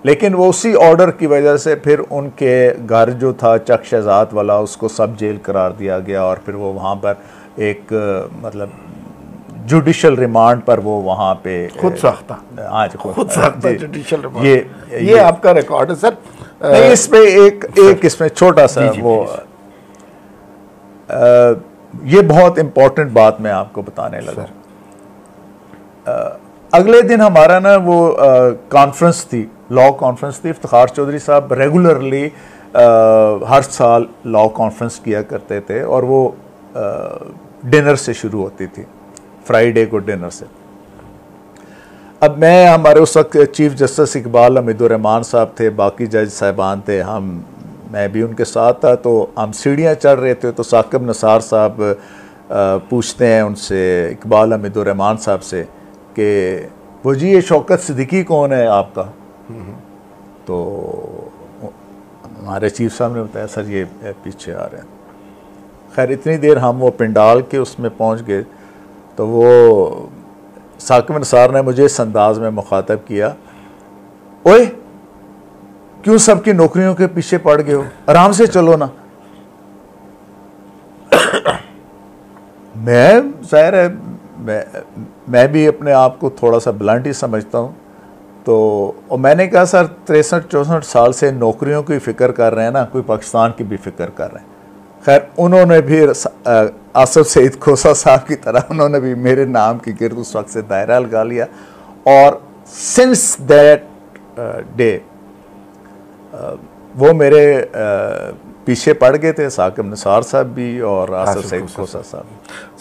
लेकिन वो उसी ऑर्डर की वजह से फिर उनके घर जो था चक शहजाद वाला, उसको सब जेल करार दिया गया और फिर वो वहाँ पर एक मतलब जुडिशल रिमांड पर वो वहाँ पे खुद साख्ता, हाँ जी खुद साख्ता जुडिशल रिमांड। ये आपका रिकॉर्ड है सर। नहीं, इसमें एक इसमें छोटा सा वो ये बहुत इम्पोर्टेंट बात मैं आपको बताने लगा। अगले दिन हमारा ना वो कॉन्फ्रेंस थी, लॉ कॉन्फ्रेंस थी। इफ्तिखार चौधरी साहब रेगुलरली हर साल लॉ कॉन्फ्रेंस किया करते थे और वो डिनर से शुरू होती थी, फ्राइडे को डिनर से। अब मैं, हमारे उस वक्त चीफ जस्टिस इकबाल हमीदुर्रहमान साहब थे, बाकी जज साहिबान थे, मैं भी उनके साथ था। तो हम सीढ़ियाँ चढ़ रहे थे तो साकिब निसार साहब पूछते हैं उनसे, इकबाल हमीदुर्रहमान साहब से, कि वो जी ये शौकत सिद्दीकी कौन है आपका? तो हमारे चीफ साहब ने बताया सर ये पीछे आ रहे हैं। खैर इतनी देर हम वो पिंडाल के उसमें पहुंच गए तो वो साकिब निसार ने मुझे इस अंदाज में मुखातब किया, ओए क्यों सबकी नौकरियों के पीछे पड़ गए हो, आराम से चलो ना। मैं जाहिर है मैं भी अपने आप को थोड़ा सा ब्लंट ही समझता हूँ। तो और मैंने कहा सर 63-64 साल से नौकरियों की फ़िक्र कर रहे हैं ना, कोई पाकिस्तान की भी फ़िक्र कर रहे हैं। खैर उन्होंने भी आसफ सईद खोसा साहब की तरह उन्होंने भी मेरे नाम की गिर्द उस वक्त से दायरा लगा लिया और सिंस दैट डे वो मेरे पीछे पड़ गए थे, साकिब निसार साहब भी और आसफ सईद खोसा साहब।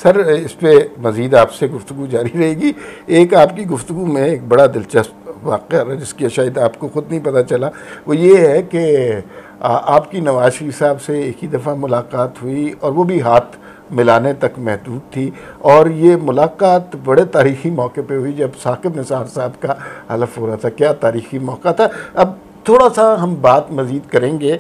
सर इस पे मज़ीद आपसे गुफ्तगू जारी रहेगी। एक आपकी गुफ्तगू में एक बड़ा दिलचस्प वाक़या है जिसकी शायद आपको ख़ुद नहीं पता चला, वो ये है कि आपकी नवाज शरीफ साहब से एक ही दफ़ा मुलाकात हुई और वो भी हाथ मिलाने तक महदूद थी। और ये मुलाकात बड़े तारीख़ी मौके पे हुई जब साकिब निसार साहब का हलफ हो रहा था। क्या तारीख़ी मौका था। अब थोड़ा सा हम बात मज़ीद करेंगे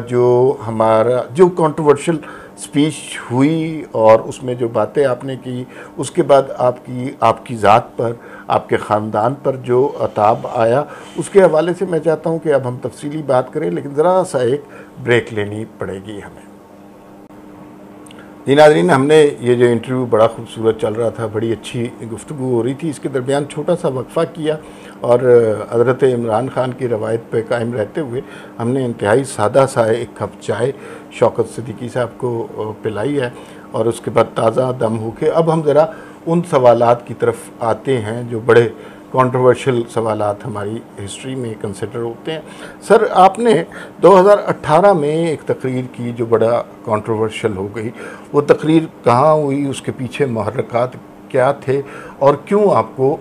जो हमारा जो कंट्रोवर्शियल स्पीच हुई और उसमें जो बातें आपने की, उसके बाद आपकी ज़ात पर, आपके ख़ानदान पर जो अताब आया, उसके हवाले से मैं चाहता हूं कि अब हम तफसीली बात करें, लेकिन ज़रा सा एक ब्रेक लेनी पड़ेगी हमें। जी नाज़रीन, हमने ये जो इंटरव्यू बड़ा खूबसूरत चल रहा था, बड़ी अच्छी गुफ्तगू हो रही थी, इसके दरमियान छोटा सा वक्फ़ा किया और हज़रत इमरान ख़ान की रवायत पे कायम रहते हुए हमने इंतहाई सादा सा एक कप चाय शौकत सिद्दीकी साहब को पिलाई है। और उसके बाद ताज़ा दम होके अब हम ज़रा उन सवालात की तरफ आते हैं जो बड़े कंट्रोवर्शियल सवालात हमारी हिस्ट्री में कंसिडर होते हैं। सर, आपने 2018 में एक तकरीर की जो बड़ा कंट्रोवर्शियल हो गई, वो तकरीर कहाँ हुई, उसके पीछे मुहर्रिकात क्या थे और क्यों आपको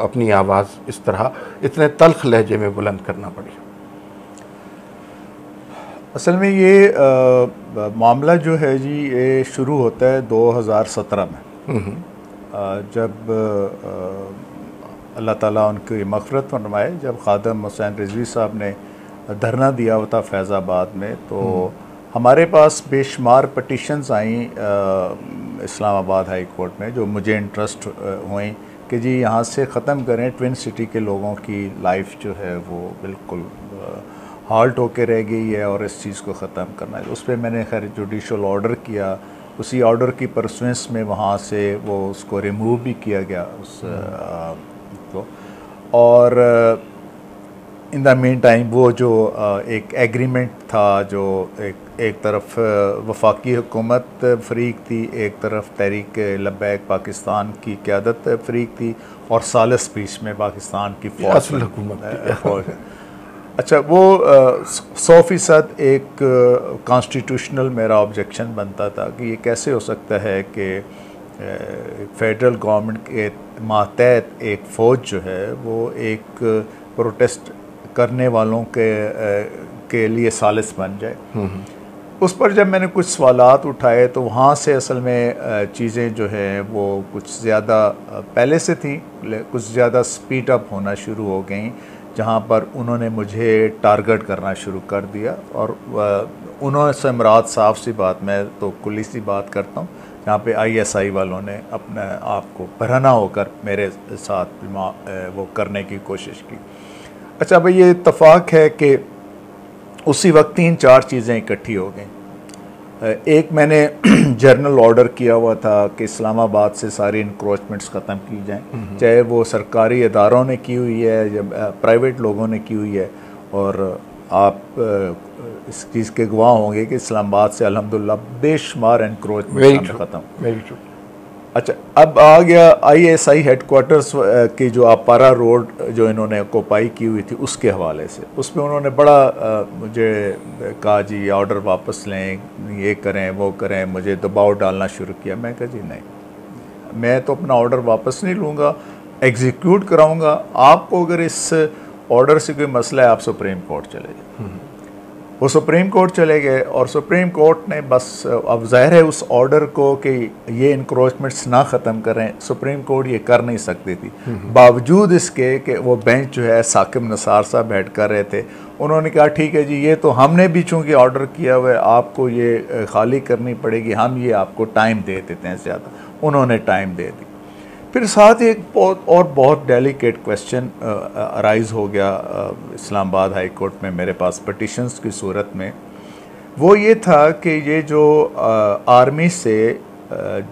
अपनी आवाज़ इस तरह इतने तल्ख लहजे में बुलंद करना पड़ी? असल में ये मामला जो है जी, ये शुरू होता है 2017 में, जब अल्लाह ताला उनकी मग़फ़िरत फरमाए, जब ख़ादम हुसैन रिज़वी साहब ने धरना दिया हुआ था फैज़ाबाद में, तो हमारे पास बेशुमार पटिशन्स आई इस्लामाबाद हाई कोर्ट में, जो मुझे इंटरेस्ट हुई कि जी यहाँ से ख़त्म करें, ट्विन सिटी के लोगों की लाइफ जो है वो बिल्कुल हाल्ट होके रह गई है और इस चीज़ को ख़त्म करना है। उस पर मैंने खैर जुडिशल ऑर्डर किया, उसी ऑर्डर की परसुएंस में वहाँ से वो उसको रिमूव भी किया गया उस को। और इन द मीन टाइम वो जो एक एग्रीमेंट था, जो एक तरफ वफाकी हुकूमत फ़रीक थी, एक तरफ तहरीक लब्बैक पाकिस्तान की क़यादत फ़रीक थी और सालिस बीच में पाकिस्तान की असल हुकूमत। अच्छा, वो 100% एक कॉन्स्टिट्यूशनल मेरा ऑब्जेक्शन बनता था कि ये कैसे हो सकता है कि फेडरल गवर्नमेंट के मातहत एक फ़ौज जो है वो एक प्रोटेस्ट करने वालों के लिए सालिस बन जाए। उस पर जब मैंने कुछ सवालात उठाए तो वहाँ से असल में चीज़ें जो हैं वो कुछ ज़्यादा पहले से थी, कुछ ज़्यादा स्पीड अप होना शुरू हो गई, जहाँ पर उन्होंने मुझे टारगेट करना शुरू कर दिया। और उन्होंने से मुराद साफ सी बात, मैं तो कुल्ली सी बात करता हूँ, जहाँ पे ISI वालों ने अपने आप को बरहना होकर मेरे साथ वो करने की कोशिश की। अच्छा भाई, ये इत्तफाक है कि उसी वक्त 3-4 चीज़ें इकट्ठी हो गई। एक, मैंने जर्नल ऑर्डर किया हुआ था कि इस्लामाबाद से सारी इंक्रोचमेंट्स ख़त्म की जाएं, चाहे वो सरकारी इदारों ने की हुई है या प्राइवेट लोगों ने की हुई है। और आप इस चीज़ के गवाह होंगे कि इस्लामाबाद से अल्हम्दुलिल्लाह बेशुमार इंक्रोचमेंट ख़त्म। अच्छा, अब आ गया ISI हेडक्वार्टर्स की जो अपारा रोड जो इन्होंने ऑक्यूपाई की हुई थी, उसके हवाले से उसमें उन्होंने बड़ा मुझे कहा जी ऑर्डर वापस लें, ये करें वो करें, मुझे दबाव डालना शुरू किया। मैं कहा जी नहीं, मैं तो अपना ऑर्डर वापस नहीं लूँगा, एग्जीक्यूट कराऊँगा। आपको अगर इस ऑर्डर से कोई मसला है, आप सुप्रीम कोर्ट चले जाए। वो सुप्रीम कोर्ट चले गए और सुप्रीम कोर्ट ने बस, अब ज़ाहिर है उस ऑर्डर को कि ये इंक्रोचमेंट्स ना ख़त्म करें, सुप्रीम कोर्ट ये कर नहीं सकती थी। बावजूद इसके कि वो बेंच जो है साकिब निसार साहब बैठ कर रहे थे, उन्होंने कहा ठीक है जी, ये तो हमने भी चूँकि ऑर्डर किया हुआ है, आपको ये खाली करनी पड़ेगी, हम ये आपको टाइम दे देते हैं ज़्यादा। उन्होंने टाइम दे दी। फिर साथ एक बहुत डेलिकेट क्वेश्चन अराइज़ हो गया इस्लामाबाद हाई कोर्ट में मेरे पास पटिशन्स की सूरत में। वो ये था कि ये जो आर्मी से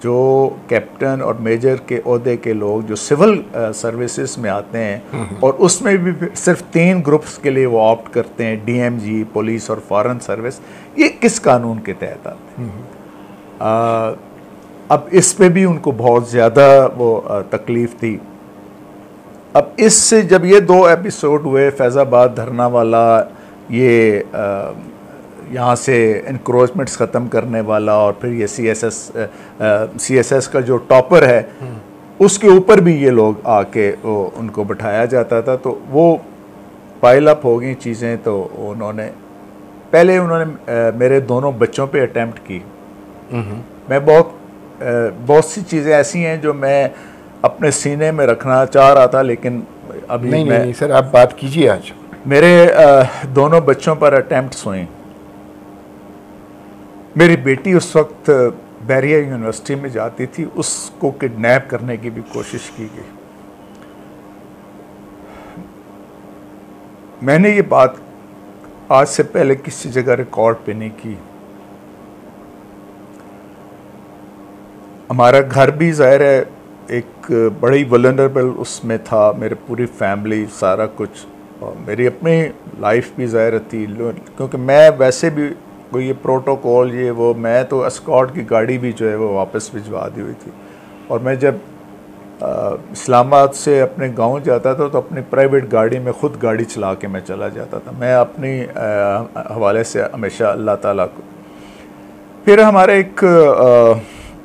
जो कैप्टन और मेजर के ओहदे के लोग जो सिविल सर्विसेज में आते हैं, और उसमें भी सिर्फ 3 ग्रुप्स के लिए वो ऑप्ट करते हैं, DMG, पुलिस और फॉरेन सर्विस, ये किस कानून के तहत आते हैं? अब इस पे भी उनको बहुत ज़्यादा वो तकलीफ़ थी। अब इससे जब ये 2 एपिसोड हुए, फैज़ाबाद धरना वाला, ये यहाँ से इंक्रोचमेंट्स ख़त्म करने वाला, और फिर ये CSS का जो टॉपर है उसके ऊपर भी ये लोग आके उनको बिठाया जाता था, तो वो पाइल अप हो गई चीज़ें। तो उन्होंने मेरे दोनों बच्चों पे अटेम्प्ट की। मैं बहुत सी चीज़ें ऐसी हैं जो मैं अपने सीने में रखना चाह रहा था, लेकिन अभी नहीं सर, आप बात कीजिए। आज मेरे दोनों बच्चों पर अटेम्प्ट्स हुए। मेरी बेटी उस वक्त बैरिया यूनिवर्सिटी में जाती थी, उसको किडनैप करने की भी कोशिश की गई। मैंने ये बात आज से पहले किसी जगह रिकॉर्ड पे नहीं की। हमारा घर भी ज़ाहिर है एक बड़ी वल्नरेबल उसमें था, मेरे पूरी फैमिली, सारा कुछ, और मेरी अपनी लाइफ भी ज़ाहिर थी, क्योंकि मैं वैसे भी कोई ये प्रोटोकॉल ये वो, मैं तो एस्कॉर्ट की गाड़ी भी जो है वो वापस भिजवा दी हुई थी। और मैं जब इस्लामाबाद से अपने गांव जाता था तो अपनी प्राइवेट गाड़ी में ख़ुद गाड़ी चला के मैं चला जाता था। मैं अपनी हवाले से हमेशा अल्लाह ताला को। फिर हमारे एक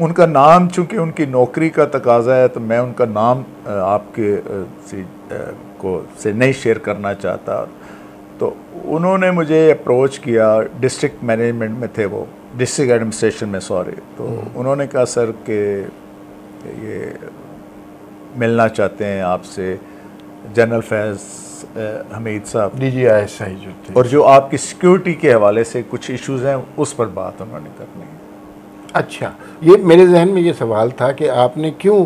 उनका नाम, चूँकि उनकी नौकरी का तकाजा है तो मैं उनका नाम आपके से नहीं शेयर करना चाहता। तो उन्होंने मुझे अप्रोच किया, डिस्ट्रिक्ट मैनेजमेंट में थे वो, डिस्ट्रिक्ट एडमिनिस्ट्रेशन में सॉरी। तो उन्होंने कहा सर कि ये मिलना चाहते हैं आपसे जनरल फैज़ हमीद साहब, DGISI जो थे, और जो आपकी सिक्योरिटी के हवाले से कुछ इश्यूज़ हैं उस पर बात उन्होंने करनी है। अच्छा, ये मेरे जहन में ये सवाल था कि आपने क्यों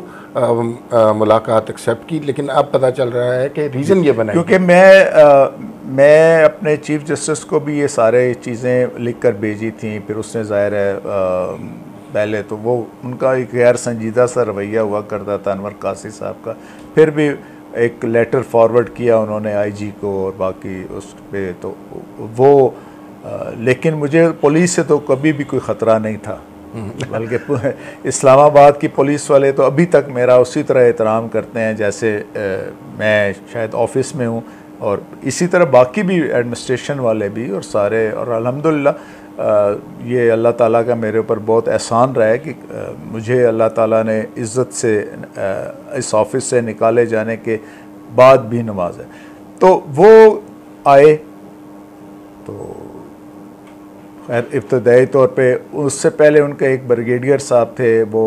मुलाकात एक्सेप्ट की, लेकिन अब पता चल रहा है कि रीज़न ये बना क्योंकि मैं अपने चीफ जस्टिस को भी ये सारे चीज़ें लिख कर भेजी थी। फिर उसने ज़ाहिर है पहले तो वो उनका एक गैर संजीदा सा रवैया हुआ करता था अनवर कासी साहब का। फिर भी एक लेटर फॉरवर्ड किया उन्होंने IG को और बाकी उस पे तो वो लेकिन मुझे पुलिस से तो कभी भी कोई ख़तरा नहीं था, बल्कि इस्लामाबाद की पुलिस वाले तो अभी तक मेरा उसी तरह एहतराम करते हैं जैसे मैं शायद ऑफिस में हूँ, और इसी तरह बाकी भी एडमिनिस्ट्रेशन वाले भी और सारे। और अल्हम्दुलिल्लाह ये अल्लाह ताला का मेरे ऊपर बहुत एहसान रहा है कि मुझे अल्लाह ताला ने इज़्ज़त से इस ऑफिस से निकाले जाने के बाद भी नवाज़ा। तो वो आए तो खैर इब्तदाई तौर पे उससे पहले उनके एक ब्रिगेडियर साहब थे, वो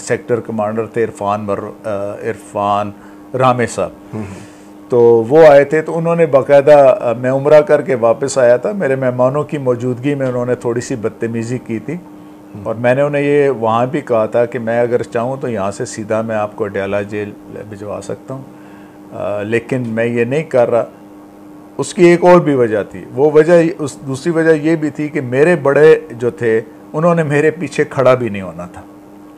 सेक्टर कमांडर थे इरफान रामे साहब। तो वो आए थे, तो उन्होंने बाकायदा, मैं उम्रा करके वापस आया था, मेरे मेहमानों की मौजूदगी में उन्होंने थोड़ी सी बदतमीज़ी की थी। और मैंने उन्हें ये वहाँ भी कहा था कि मैं अगर चाहूँ तो यहाँ से सीधा मैं आपको अडयाला जेल भिजवा सकता हूँ, लेकिन मैं ये नहीं कर रहा। उसकी एक और भी वजह थी, वो वजह उस दूसरी वजह ये भी थी कि मेरे बड़े जो थे उन्होंने मेरे पीछे खड़ा भी नहीं होना था।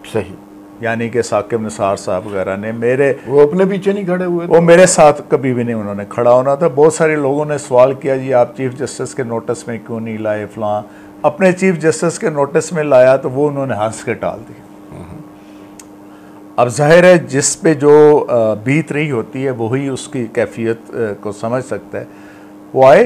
सही, यानी कि साकिब निसार साहब वगैरह ने मेरे, वो अपने पीछे नहीं खड़े हुए, वो मेरे साथ कभी भी नहीं उन्होंने खड़ा होना था। बहुत सारे लोगों ने सवाल किया जी आप चीफ जस्टिस के नोटिस में क्यों नहीं लाए फलां, अपने चीफ जस्टिस के नोटिस में लाया तो वो उन्होंने हंस के टाल दी। अब जाहिर है जिस पे जो बीत रही होती है वही उसकी कैफियत को समझ सकता है। वो आए,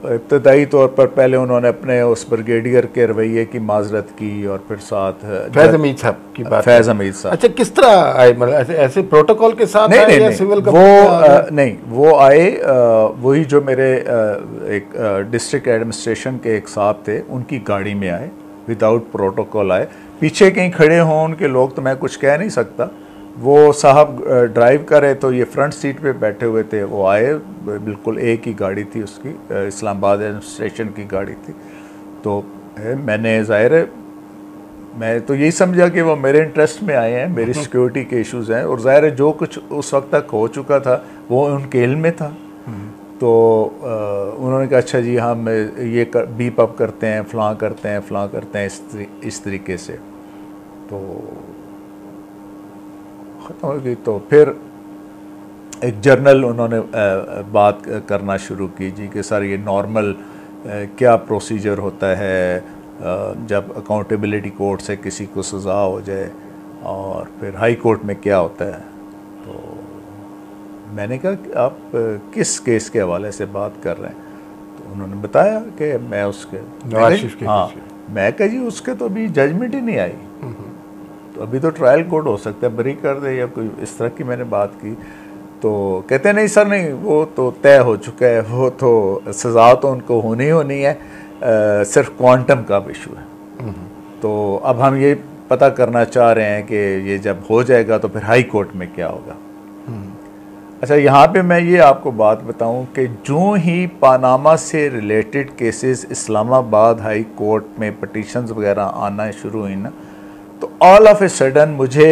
इब्तदाई तौर पर पहले उन्होंने अपने उस ब्रिगेडियर के रवैये की माजरत की और फिर साथ फैज़ हमीद साहब की बात, फैज़ हमीद साहब। अच्छा, किस तरह आए, मतलब ऐसे प्रोटोकॉल के साथ नहीं, आए नहीं, या नहीं, सिविल का? नहीं, वो आए वही जो मेरे एक डिस्ट्रिक्ट एडमिनिस्ट्रेशन के एक साहब थे उनकी गाड़ी में आए, विदाउट प्रोटोकॉल आए। पीछे कहीं खड़े हों उनके लोग तो मैं कुछ कह नहीं सकता। वो साहब ड्राइव करे तो ये फ्रंट सीट पे बैठे हुए थे, वो आए, बिल्कुल एक ही गाड़ी थी उसकी, इस्लामाबाद एडमिनिस्ट्रेशन की गाड़ी थी। तो मैंने ज़ाहिर है मैं तो यही समझा कि वो मेरे इंटरेस्ट में आए हैं, मेरी सिक्योरिटी के इश्यूज़ हैं, और ज़ाहिर है जो कुछ उस वक्त तक हो चुका था वो उनके इल्म में था। तो उन्होंने कहा अच्छा जी हम ये बीप अप करते हैं, फ़लाँ करते हैं, फ़लाँ करते हैं, इस तरीके से। तो ख़त्म हो गई। तो फिर एक जर्नल उन्होंने बात करना शुरू की जी कि सर ये नॉर्मल क्या प्रोसीजर होता है जब अकाउंटेबिलिटी कोर्ट से किसी को सज़ा हो जाए, और फिर हाई कोर्ट में क्या होता है। तो मैंने कहा कि आप किस केस के हवाले से बात कर रहे हैं? तो उन्होंने बताया कि मैं उसके, हाँ, मैं कहा जी उसके तो अभी जजमेंट ही नहीं आई, तो अभी तो ट्रायल कोर्ट हो सकता है बरी कर दे या कोई इस तरह की मैंने बात की। तो कहते नहीं सर नहीं, वो तो तय हो चुका है, वो तो सज़ा तो उनको होनी है, सिर्फ क्वांटम का इशू है। तो अब हम ये पता करना चाह रहे हैं कि ये जब हो जाएगा तो फिर हाई कोर्ट में क्या होगा। अच्छा, यहाँ पे मैं ये आपको बात बताऊं कि जो ही पानामा से related cases Islamabad high court में पटिशन्स वगैरह आना शुरू हुई ना, तो ऑल ऑफ ए सडन मुझे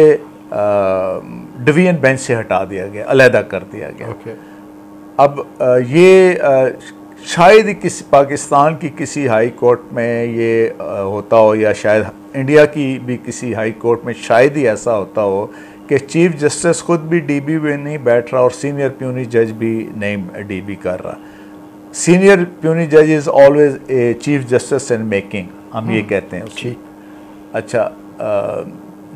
डिवीजन बेंच से हटा दिया गया, अलहदा कर दिया गया। अब ये शायद किसी पाकिस्तान की किसी हाई कोर्ट में ये होता हो, या शायद इंडिया की भी किसी हाई कोर्ट में शायद ही ऐसा होता हो कि चीफ जस्टिस खुद भी DB में नहीं बैठ रहा और सीनियर प्यूनी जज भी नहीं DB कर रहा। सीनियर प्यूनी जज is always a chief justice in making, हम ये कहते हैं उसकी। अच्छा,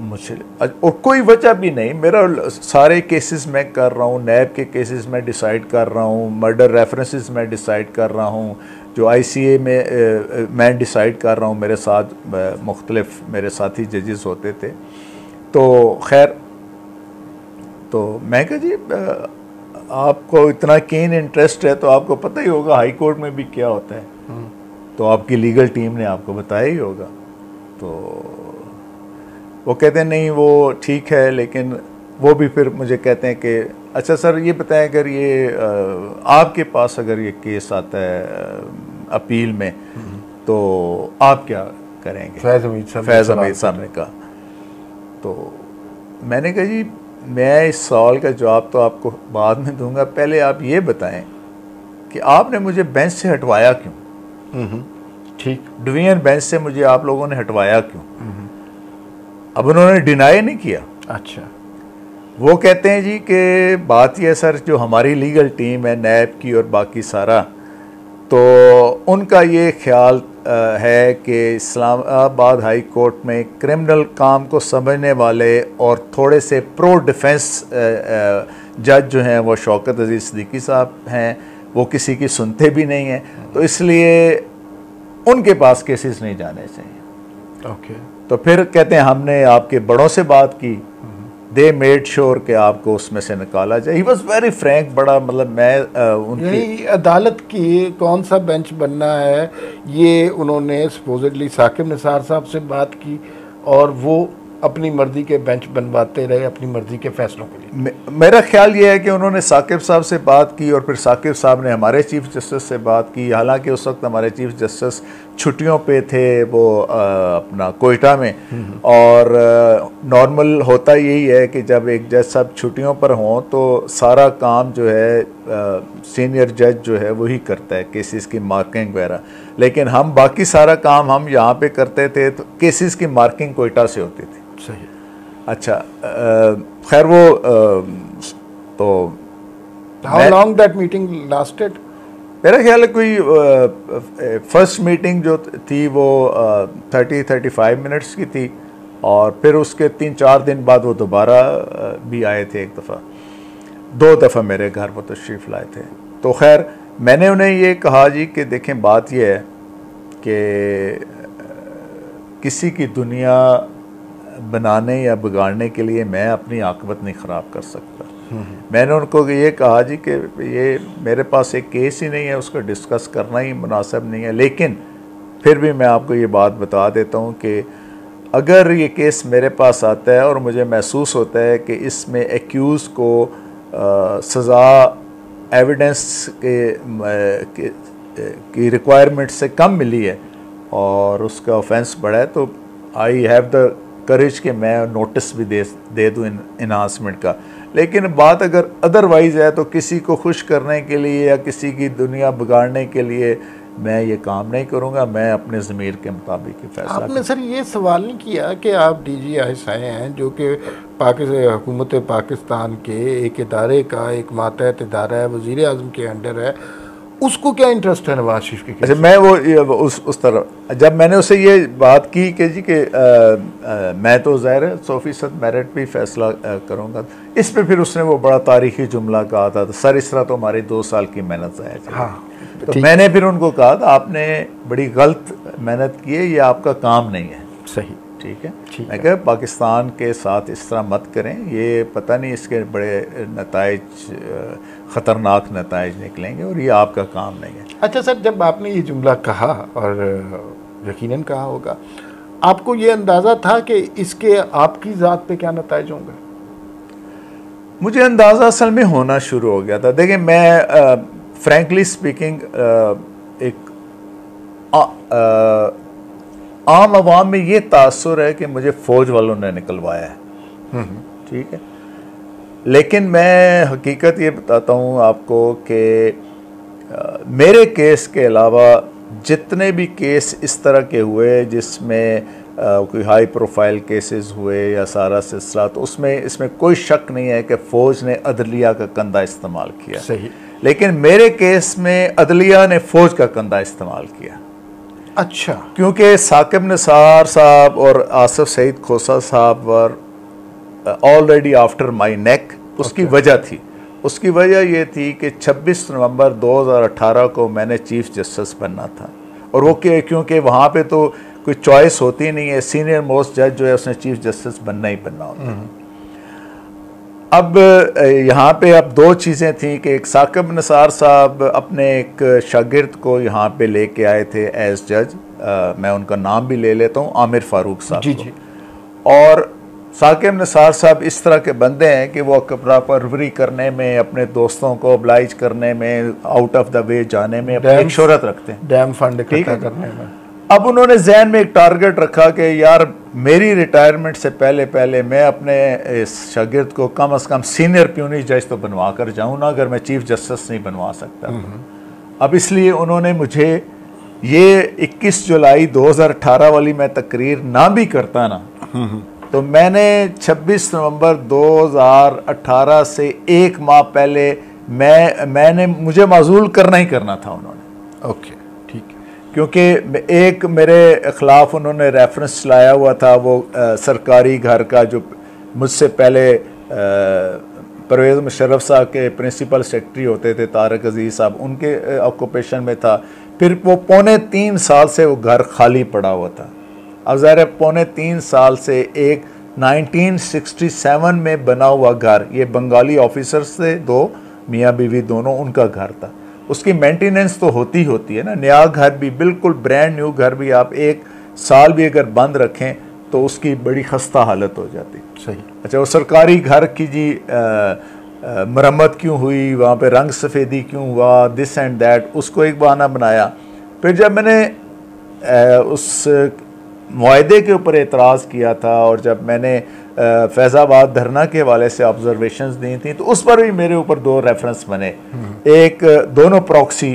मुझे और कोई वजह भी नहीं, मेरा सारे केसेस मैं कर रहा हूँ, नैब के केसेस मैं डिसाइड कर रहा हूँ, मर्डर रेफरेंसेस मैं डिसाइड कर रहा हूँ, जो ICA में मैं डिसाइड कर रहा हूँ, मेरे साथ मुख्तलिफ मेरे साथी जजेस होते थे। तो खैर, तो मैं कहा जी आपको इतना कीन इंटरेस्ट है तो आपको पता ही होगा हाई कोर्ट में भी क्या होता है, तो आपकी लीगल टीम ने आपको बताया ही होगा। तो वो कहते हैं नहीं वो ठीक है, लेकिन वो भी फिर मुझे कहते हैं कि अच्छा सर ये बताएं अगर ये आपके पास अगर ये केस आता है अपील में तो आप क्या करेंगे? फैज़ हमीद साहब ने कहा। तो मैंने कहा जी मैं इस सवाल का जवाब तो आपको बाद में दूंगा, पहले आप ये बताएं कि आपने मुझे बेंच से हटवाया क्यों? ठीक, डिवीजन बेंच से मुझे आप लोगों ने हटवाया क्यों? अब उन्होंने डिनाई नहीं किया। अच्छा, वो कहते हैं जी कि बात यह सर जो हमारी लीगल टीम है नैब की और बाकी सारा, तो उनका ये ख्याल है कि इस्लामाबाद हाई कोर्ट में क्रिमिनल काम को समझने वाले और थोड़े से प्रो डिफेंस जज जो हैं वो शौकत अजीज़ सिद्दीकी साहब हैं, वो किसी की सुनते भी नहीं हैं, तो इसलिए उनके पास केसेस नहीं जाने चाहिए। ओके। तो फिर कहते हैं हमने आपके बड़ों से बात की, दे मेड श्योर कि आपको उसमें से निकाला जाए। ही वॉज वेरी फ्रैंक, बड़ा मतलब मैं उनकी अदालत की कौन सा बेंच बनना है ये उन्होंने सपोजिटली साकिब निसार साहब से बात की और वो अपनी मर्जी के बेंच बनवाते रहे अपनी मर्जी के फैसलों के लिए। मेरा ख्याल ये है कि उन्होंने साकिब साहब से बात की और फिर साकिब साहब ने हमारे चीफ जस्टिस से बात की, हालांकि उस वक्त हमारे चीफ जस्टिस छुट्टियों पे थे वो अपना कोयटा में, और नॉर्मल होता यही है कि जब एक जज साहब छुट्टियों पर हों तो सारा काम जो है सीनियर जज जो है वही करता है, केसेस की मार्किंग वगैरह, लेकिन हम बाकी सारा काम हम यहाँ पे करते थे, तो केसेस की मार्किंग कोयटा से होती थी। सही। अच्छा, खैर वो तो how long that meeting lasted? मेरा ख्याल है कोई फर्स्ट मीटिंग जो थी वो 30-35 मिनट्स की थी, और फिर उसके 3-4 दिन बाद वो दोबारा भी आए थे, एक दफ़ा 2 दफ़ा मेरे घर पर तशरीफ़ लाए थे। तो खैर मैंने उन्हें ये कहा जी कि देखें बात यह है कि किसी की दुनिया बनाने या बिगाड़ने के लिए मैं अपनी आकबत नहीं ख़राब कर सकता। मैंने उनको ये कहा जी कि ये मेरे पास एक केस ही नहीं है, उसको डिस्कस करना ही मुनासिब नहीं है, लेकिन फिर भी मैं आपको ये बात बता देता हूँ कि अगर ये केस मेरे पास आता है और मुझे महसूस होता है कि इसमें एक्यूज़ को सज़ा एविडेंस की रिक्वायरमेंट से कम मिली है और उसका ऑफेंस बढ़ा है, तो आई हैव द करेज कि मैं नोटिस भी दे दूँ इन्हांसमेंट का। लेकिन बात अगर अदरवाइज़ है तो किसी को खुश करने के लिए या किसी की दुनिया बिगाड़ने के लिए मैं ये काम नहीं करूँगा, मैं अपने ज़मीर के मुताबिक ही फैसला। आपने सर ये सवाल नहीं किया कि आप DGI हैं जो कि हुकूमत पाकिस्तान के एक इदारे का एक मातहत इदारा है, वज़ीर आज़म के अंडर है, उसको क्या इंटरेस्ट है नवाज शरीफ के? अच्छा, मैं वो उस तरह जब मैंने उससे ये बात की कि जी कि मैं तो ज़ाहिर है 100% मेरिट पे फैसला करूँगा, इस पे फिर उसने वो बड़ा तारीखी जुमला कहा था, तो सर इस तरह तो हमारी 2 साल की मेहनत ज़ाया चली। हाँ, तो मैंने फिर उनको कहा था आपने बड़ी गलत मेहनत की है, ये आपका काम नहीं है। सही, ठीक है। मैं कहा पाकिस्तान के साथ इस तरह मत करें, ये पता नहीं इसके बड़े नताइज, ख़तरनाक नताइज निकलेंगे और ये आपका काम नहीं है। अच्छा सर, जब आपने ये जुमला कहा और यकीनन कहा होगा, आपको ये अंदाज़ा था कि इसके आपकी ज़ात पे क्या नताइज होंगे? मुझे अंदाज़ा असल में होना शुरू हो गया था। देखिए मैं फ्रैंकली स्पीकिंग एक आम आवाम में ये तासुर है कि मुझे फ़ौज वालों ने निकलवाया है, ठीक है, लेकिन मैं हकीकत ये बताता हूँ आपको कि मेरे केस के अलावा जितने भी केस इस तरह के हुए जिसमें कोई हाई प्रोफाइल केसेस हुए या सारा सिलसिला, तो इसमें कोई शक नहीं है कि फ़ौज ने अदलिया का कंधा इस्तेमाल किया। सही। लेकिन मेरे केस में अदलिया ने फ़ौज का कंधा इस्तेमाल किया। अच्छा। क्योंकि साकिब निसार साहब और आसिफ सईद खोसा साहब वर ऑलरेडी आफ्टर माई नेक। उसकी वजह थी, उसकी वजह ये थी कि 26 नवंबर 2018 को मैंने चीफ जस्टिस बनना था, और वो क्योंकि वहाँ पे तो कोई चॉइस होती नहीं है, सीनियर मोस्ट जज जो है उसने चीफ जस्टिस बनना ही बनना होता है। अब यहाँ पे अब दो चीज़ें थी कि एक साकिब निसार साहब अपने एक शागिर्द को यहाँ पे लेके आए थे एज जज, मैं उनका नाम भी ले लेता हूँ, आमिर फारूक साहब जी को। जी। और साकिब निसार साहब इस तरह के बंदे हैं कि वो कपड़ा परवरी करने में, अपने दोस्तों को oblige करने में, आउट ऑफ द वे जाने में अपनी एक शोहरत रखते हैं, डैम फंड इकट्ठा करने में। अब उन्होंने जहन में एक टारगेट रखा कि यार मेरी रिटायरमेंट से पहले पहले मैं अपने इस शागिर्द को कम से कम सीनियर प्यूनी जज तो बनवा कर जाऊँ ना, अगर मैं चीफ जस्टिस नहीं बनवा सकता। अब इसलिए उन्होंने मुझे ये 21 जुलाई 2018 वाली मैं तकरीर ना भी करता ना, तो मैंने 26 नवंबर 2018 से एक माह पहले मैंने मुझे माजूल करना ही करना था उन्होंने। ओके, ठीक है। क्योंकि एक मेरे खिलाफ उन्होंने रेफरेंस चलाया हुआ था, वो सरकारी घर का, जो मुझसे पहले परवेज़ मुशर्रफ साहब के प्रिंसिपल सेक्रेटरी होते थे तारक अजीज़ साहब, उनके ऑक्यूपेशन में था। फिर वो 3.25 साल से वो घर खाली पड़ा हुआ था। अब ज़ाहिर है 3.25 साल से एक 1967 में बना हुआ घर, ये बंगाली ऑफिसर्स थे, दो मियाँ बीवी दोनों, उनका घर था। उसकी मेंटेनेंस तो होती है ना, नया घर भी, बिल्कुल ब्रांड न्यू घर भी आप एक साल भी अगर बंद रखें तो उसकी बड़ी खस्ता हालत हो जाती। सही। अच्छा, वो सरकारी घर की जी मरम्मत क्यों हुई, वहाँ पे रंग सफ़ेदी क्यों हुआ, दिस एंड दैट, उसको एक बहाना बनाया। फिर जब मैंने उस मुआहदे के ऊपर एतराज़ किया था, और जब मैंने फैज़ाबाद धरना के हवाले से ऑब्जर्वेशंस दी थी, तो उस पर भी मेरे ऊपर दो रेफरेंस बने। एक दोनों प्रॉक्सी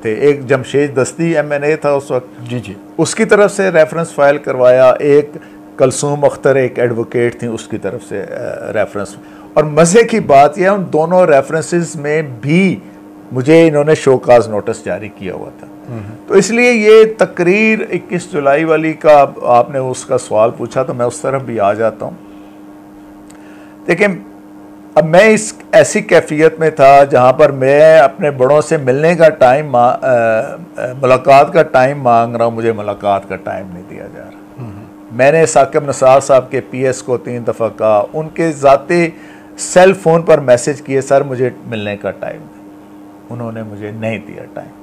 थे, एक जमशेद दस्ती MNA था उस वक्त, जी जी, उसकी तरफ से रेफरेंस फाइल करवाया, एक कलसूम अख्तर एक एडवोकेट थी उसकी तरफ से रेफरेंस। और मज़े की बात यह, उन दोनों रेफरेंसेस में भी मुझे इन्होंने शोकाज नोटिस जारी किया हुआ था। तो इसलिए ये तकरीर 21 जुलाई वाली का आपने उसका सवाल पूछा, तो मैं उस तरफ भी आ जाता हूँ। देखिए, अब मैं इस ऐसी कैफियत में था जहाँ पर मैं अपने बड़ों से मिलने का टाइम, मुलाकात का टाइम मांग रहा हूँ, मुझे मुलाकात का टाइम नहीं दिया जा रहा। मैंने साकिब निसार साहब के PS को 3 दफ़ा कहा, उनके ज़ाती सेल फ़ोन पर मैसेज किए, सर मुझे मिलने का टाइम, उन्होंने मुझे नहीं दिया टाइम।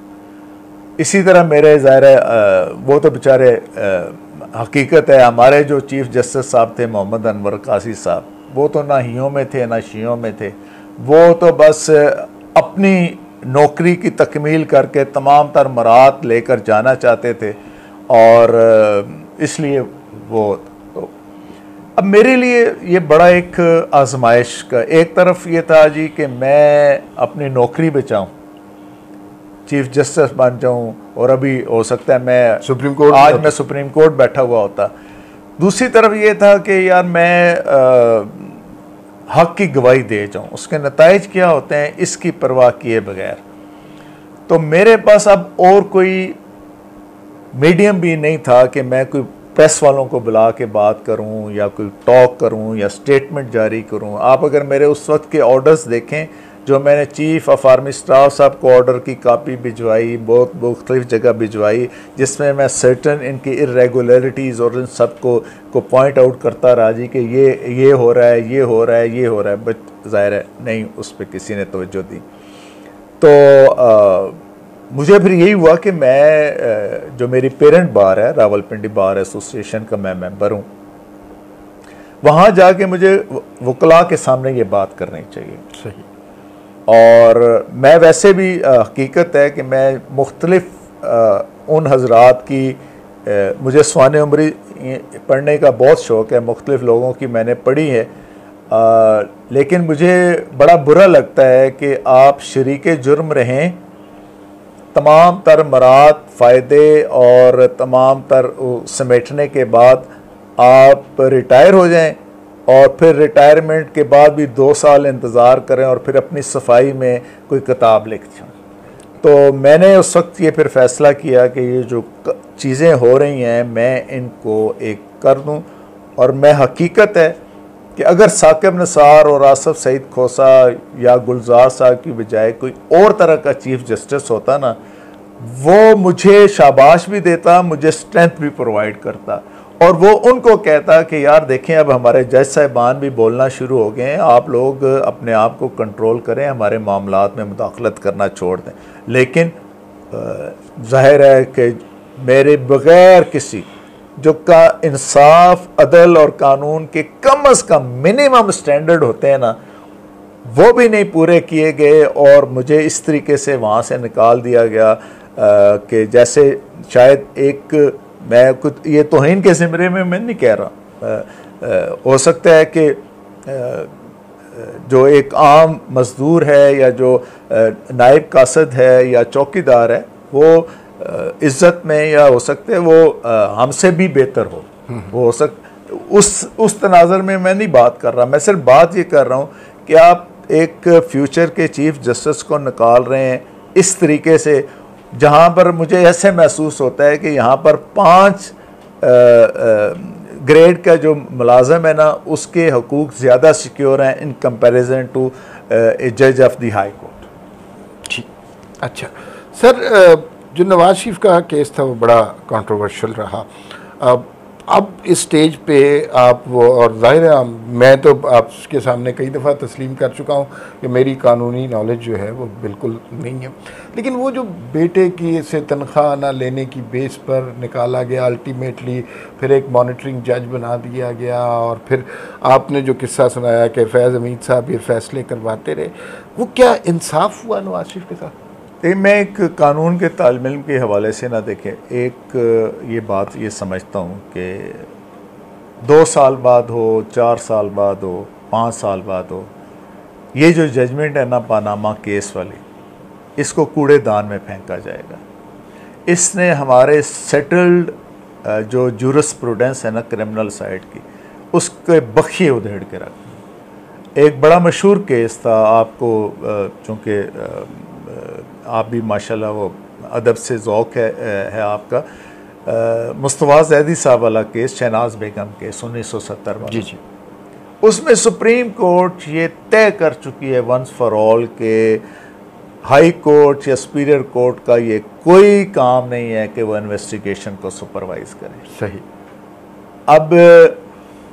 इसी तरह मेरे ज़ाहिर है वो तो बेचारे, हकीकत है हमारे जो चीफ जस्टिस साहब थे मोहम्मद अनवर कासी साहब, वो तो ना हियों में थे ना शियों में थे, वो तो बस अपनी नौकरी की तकमील करके तमाम तर मराहत लेकर जाना चाहते थे, और इसलिए वो तो अब मेरे लिए ये बड़ा एक आजमाइश का, एक तरफ ये था जी कि मैं अपनी नौकरी बचाऊं, चीफ जस्टिस बन जाऊं, और अभी हो सकता है मैं सुप्रीम कोर्ट, आज मैं सुप्रीम कोर्ट बैठा हुआ होता। दूसरी तरफ ये था कि यार मैं हक की गवाही दे जाऊं, उसके नताइज क्या होते हैं इसकी परवाह किए बगैर। तो मेरे पास अब और कोई मीडियम भी नहीं था कि मैं कोई प्रेस वालों को बुला के बात करूं, या कोई टॉक करूं, या स्टेटमेंट जारी करूं। आप अगर मेरे उस वक्त के ऑर्डर्स देखें, जो मैंने चीफ ऑफ आर्मी स्टाफ साहब को ऑर्डर की कापी भिजवाई, बहुत मुख्तलिफ जगह भिजवाई, जिसमें मैं सर्टन इनकी इरेगुलरिटीज़ और इन सब को पॉइंट आउट करता रहा जी कि ये हो रहा है, ये हो रहा है, ये हो रहा है, बट ज़ाहिर है नहीं उस पर किसी ने तवज्जो दी। तो मुझे फिर यही हुआ कि मैं जो मेरी पेरेंट बार है, रावलपिंडी बार एसोसिएशन का मैं मेंबर हूँ, वहाँ जाके मुझे वकला के सामने ये बात करनी चाहिए। सही। और मैं वैसे भी हकीकत है कि मैं मुख्तलिफ उन हजरात की मुझे स्वाने उम्री पढ़ने का बहुत शौक़ है, मुख्तलिफ लोगों की मैंने पढ़ी है, लेकिन मुझे बड़ा बुरा लगता है कि आप शरीके जुर्म रहें, तमाम तर मरात फ़ायदे और तमाम तर समेटने के बाद आप रिटायर हो जाएं, और फिर रिटायरमेंट के बाद भी 2 साल इंतज़ार करें और फिर अपनी सफाई में कोई किताब लिख जाऊँ। तो मैंने उस वक्त ये फिर फ़ैसला किया कि ये जो चीज़ें हो रही हैं मैं इनको एक कर दूँ। और मैं हकीकत है कि अगर साकिब निसार और आसफ सईद खोसा या गुलजार साहब की बजाय कोई और तरह का चीफ जस्टिस होता ना, वो मुझे शाबाश भी देता, मुझे स्ट्रेंथ भी प्रोवाइड करता और वो उनको कहता कि यार देखें अब हमारे जज साहिबान भी बोलना शुरू हो गए हैं, आप लोग अपने आप को कंट्रोल करें, हमारे मामलात में मुदाखलत करना छोड़ दें। लेकिन जाहिर है कि मेरे बग़ैर किसी जो का इंसाफ, अदल और कानून के कम अज़ कम मिनिमम स्टैंडर्ड होते हैं ना, वो भी नहीं पूरे किए गए और मुझे इस तरीके से वहाँ से निकाल दिया गया कि जैसे शायद एक मैं कुछ ये तौहीन के ज़िम्रे में मैं नहीं कह रहा, हो सकता है कि जो एक आम मज़दूर है या जो नायब कासद है या चौकीदार है वो इज़्ज़त में या हो सकते है वो हमसे भी बेहतर हो, वो हो सकता उस तनाज़र में मैं नहीं बात कर रहा। मैं सिर्फ बात ये कर रहा हूँ कि आप एक फ्यूचर के चीफ जस्टिस को निकाल रहे हैं इस तरीके से, जहाँ पर मुझे ऐसे महसूस होता है कि यहाँ पर 5 ग्रेड का जो मुलाजम है ना उसके हकूक़ ज़्यादा सिक्योर हैं इन कंपैरिजन टू ए जज ऑफ द हाई कोर्ट। ठीक, अच्छा सर, जो नवाज शरीफ का केस था वो बड़ा कंट्रोवर्शियल रहा। अब इस स्टेज पे आप वो, और जाहिर है मैं तो आपके सामने कई दफ़ा तस्लीम कर चुका हूँ कि मेरी कानूनी नॉलेज जो है वो बिल्कुल नहीं है, लेकिन वो जो बेटे की से तनख्वाह ना लेने की बेस पर निकाला गया, अल्टीमेटली फिर एक मॉनिटरिंग जज बना दिया गया और फिर आपने जो किस्सा सुनाया कि फैज़ हमीद साहब ये फैसले करवाते रहे, वो क्या इंसाफ हुआ नवाज शरीफ के साथ? मैं एक कानून के तालिब इल्म के हवाले से ना देखें, एक ये बात ये समझता हूँ कि 2 साल बाद हो, 4 साल बाद हो, 5 साल बाद हो, ये जो जजमेंट है ना पानामा केस वाली, इसको कूड़ेदान में फेंका जाएगा। इसने हमारे सेटल्ड जो जूरिस्प्रूडेंस है ना क्रिमिनल साइड की, उसके बखिए उधेड़ के रख। एक बड़ा मशहूर केस था, आपको चूँकि आप भी माशाल्लाह वो अदब से ज़ौक़ है आपका, मुस्तफ़ा ज़ैदी साहब वाला केस, शहनाज बेगम केस 1970 वाला। जी जी, उसमें सुप्रीम कोर्ट ये तय कर चुकी है वंस फॉर ऑल के हाई कोर्ट या सुपीरियर कोर्ट का ये कोई काम नहीं है कि वो इन्वेस्टिगेशन को सुपरवाइज़ करे। सही। अब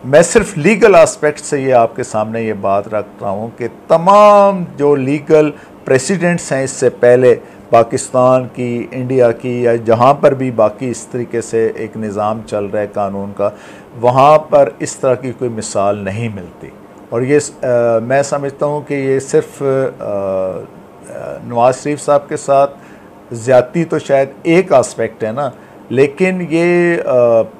मैं सिर्फ लीगल एस्पेक्ट से ये आपके सामने ये बात रख रहा हूँ कि तमाम जो लीगल प्रेसिडेंट्स हैं इससे पहले पाकिस्तान की, इंडिया की या जहाँ पर भी बाकी इस तरीके से एक निज़ाम चल रहा है कानून का, वहाँ पर इस तरह की कोई मिसाल नहीं मिलती। और ये मैं समझता हूँ कि ये सिर्फ नवाज शरीफ साहब के साथ ज़्यादती तो शायद एक आस्पेक्ट है ना, लेकिन ये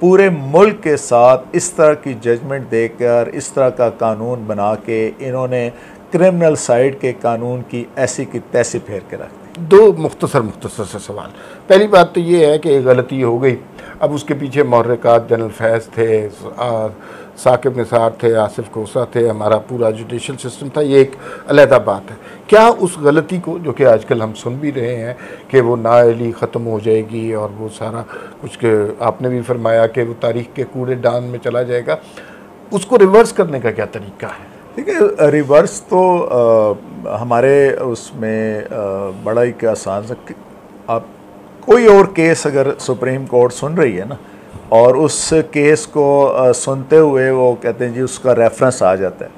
पूरे मुल्क के साथ इस तरह की जजमेंट देकर इस तरह का कानून बना के इन्होंने क्रिमिनल साइड के कानून की ऐसी की तैसी फेर के रख दी। 2 मुख्तसर से सवाल। पहली बात तो ये है कि गलती हो गई, अब उसके पीछे महर्रिकात जनरल फैज़ थे, साकिब निसार थे, आसिफ खोसा थे, हमारा पूरा जुडिशल सिस्टम था, ये एक अलहदा बात है। क्या उस गलती को, जो कि आजकल हम सुन भी रहे हैं कि वो नाअहली ख़त्म हो जाएगी और वो सारा कुछ के आपने भी फरमाया कि वो तारीख़ के कूड़ेदान में चला जाएगा, उसको रिवर्स करने का क्या तरीका है? देखिए, रिवर्स तो हमारे उसमें बड़ा ही क्या आसान है। आप कोई और केस अगर सुप्रीम कोर्ट सुन रही है ना और उस केस को सुनते हुए वो कहते हैं जी उसका रेफरेंस आ जाता है।